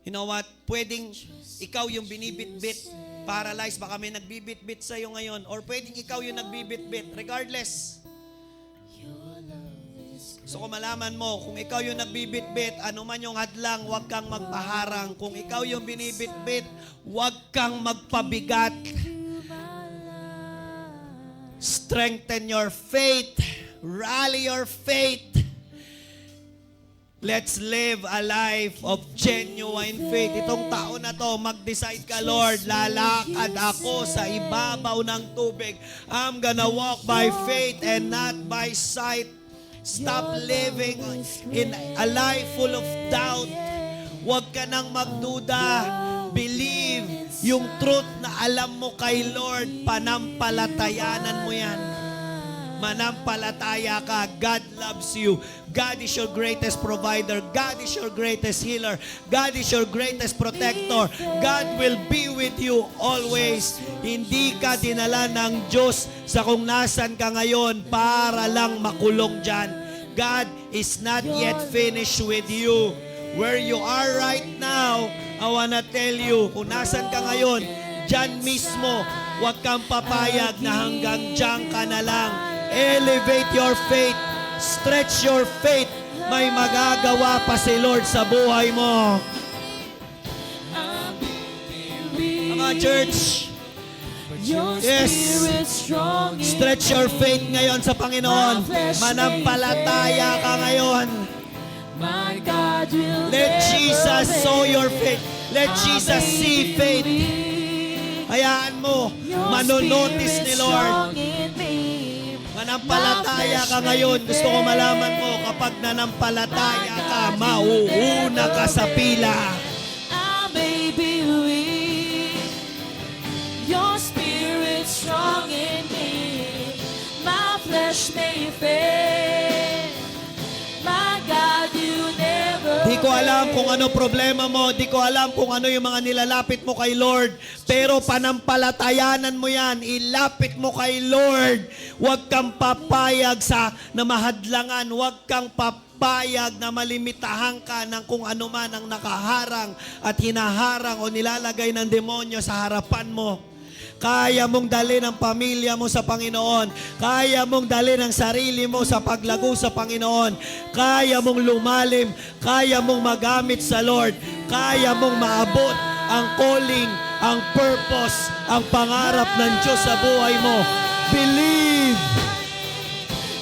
You know what? Pwedeng ikaw yung binibitbit, paralyzed, baka may nagbibitbit sa'yo ngayon, or pwedeng ikaw yung nagbibitbit, regardless. So kung malaman mo, kung ikaw yung nagbibitbit, ano man yung hadlang, huwag kang magpaharang. Kung ikaw yung binibitbit, huwag kang magpabigat. Strengthen your faith. Rally your faith. Let's live a life of genuine faith. Itong taon na to, mag-decide ka, Lord, lalakad ako sa ibabaw ng tubig. I'm gonna walk by faith and not by sight. Stop living in a life full of doubt. Huwag ka nang magduda. Believe yung truth na alam mo kay Lord, panampalatayanan mo yan. Manampalataya ka. God loves you. God is your greatest provider. God is your greatest healer. God is your greatest protector. God will be with you always. Hindi ka dinala ng Diyos sa kung nasan ka ngayon para lang makulong dyan. God is not yet finished with you. Where you are right now, I wanna tell you, kung nasan ka ngayon, dyan mismo, huwag kang papayag na hanggang dyan ka na lang. Elevate your faith. Stretch your faith. May magagawa pa si Lord sa buhay mo. Mga church, yes, stretch your faith ngayon sa Panginoon. Manampalataya ka ngayon. Let Jesus sow your faith. Let Jesus see faith. Hayaan mo, manonotice ni Lord. Manampalataya ka ngayon. Gusto ko malaman mo, kapag nanampalataya ka, mauuna ka sa pila. I may be weak, your spirit strong in me. My flesh may fail, my God, you never Di ko alam kung ano problema mo, di ko alam kung ano yung mga nilalapit mo kay Lord, pero panampalatayanan mo yan, ilapit mo kay Lord. Huwag kang papayag sa na mahadlangan, huwag kang papayag na malimitahan ka ng kung ano man ang nakaharang at hinaharang o nilalagay ng demonyo sa harapan mo. Kaya mong dalhin ang pamilya mo sa Panginoon. Kaya mong dalhin ang sarili mo sa paglago sa Panginoon. Kaya mong lumalim. Kaya mong magamit sa Lord. Kaya mong maabot ang calling, ang purpose, ang pangarap ng Diyos sa buhay mo. Believe!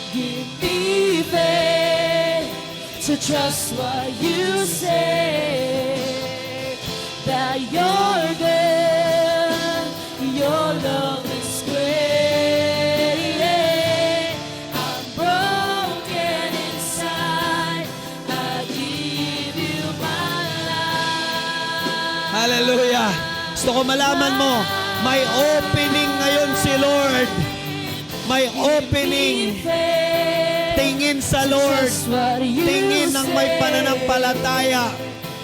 give me faith to trust what you say, that you're good, your love is great. I'm broken inside, I give you my life. Hallelujah! Gusto ko malaman mo, may opening ngayon si Lord. May opening. Tingin sa Lord. Tingin ng may pananampalataya.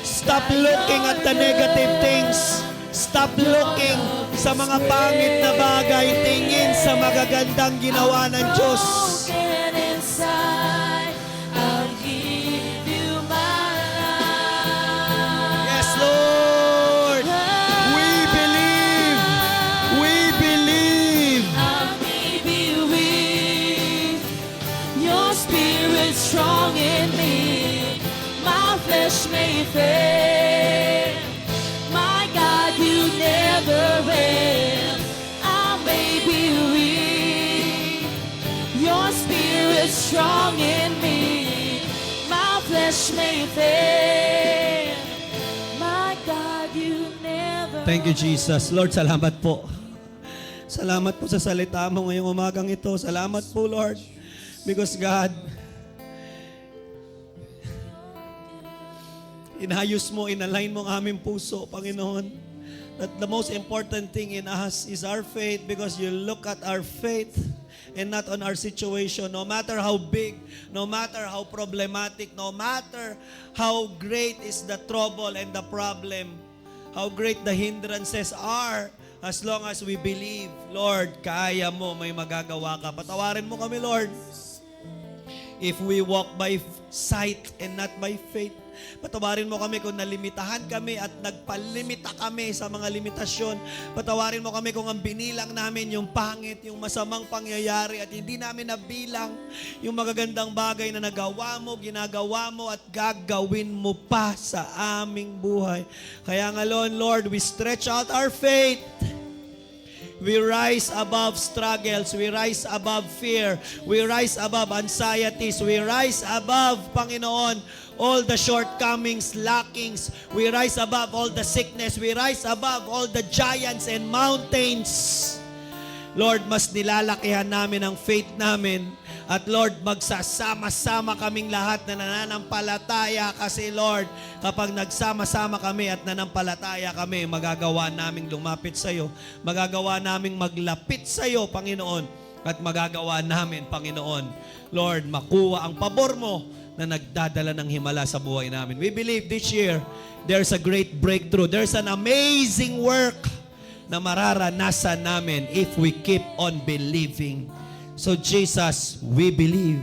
Stop looking at the negative things. Stop looking sa mga pangit na bagay. Tingin sa magagandang ginawa ng Diyos. Broken inside, I'll give you my life. Yes, Lord. We believe. We believe. I may be weak, your spirit strong in me. My flesh may fail, my God, you never fail. I may be weak, your spirit strong in me. My flesh may fail, my God, you never. Thank you, Jesus. Lord, salamat po. Salamat po sa salita mo ngayong umagang ito. Salamat po, Lord. Because God, inayos mo, inalign mo ang aming puso, Panginoon. That the most important thing in us is our faith, because you look at our faith and not on our situation. No matter how big, no matter how problematic, no matter how great is the trouble and the problem, how great the hindrances are, as long as we believe, Lord, kaya mo, may magagawa ka. Patawarin mo kami, Lord. If we walk by sight and not by faith, patawarin mo kami kung nalimitahan kami at nagpalimita kami sa mga limitasyon. Patawarin mo kami kung ang binilang namin yung pangit, yung masamang pangyayari at hindi namin nabilang yung magagandang bagay na nagawa mo, ginagawa mo at gagawin mo pa sa aming buhay. Kaya nga, Lord, we stretch out our faith. We rise above struggles. We rise above fear. We rise above anxieties. We rise above, Panginoon, all the shortcomings, lackings. We rise above all the sickness. We rise above all the giants and mountains. Lord, mas nilalakihan namin ang faith namin. At Lord, magsasama-sama kaming lahat na nananampalataya kasi Lord, kapag nagsama-sama kami at nanampalataya kami, magagawa naming lumapit sa iyo. Magagawa naming maglapit sa iyo, Panginoon. At magagawa namin, Panginoon, Lord, makuha ang pabor mo na nagdadala ng himala sa buhay namin. We believe this year, there's a great breakthrough. There's an amazing work na mararanasan namin if we keep on believing. So Jesus, we believe.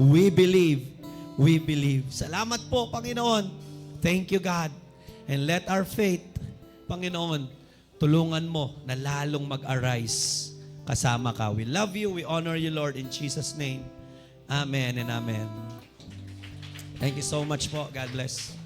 We believe. We believe. Salamat po, Panginoon. Thank you, God. And let our faith, Panginoon, tulungan mo na lalong mag-arise kasama ka. We love you. We honor you, Lord, in Jesus' name. Amen and amen. Thank you so much po. God bless.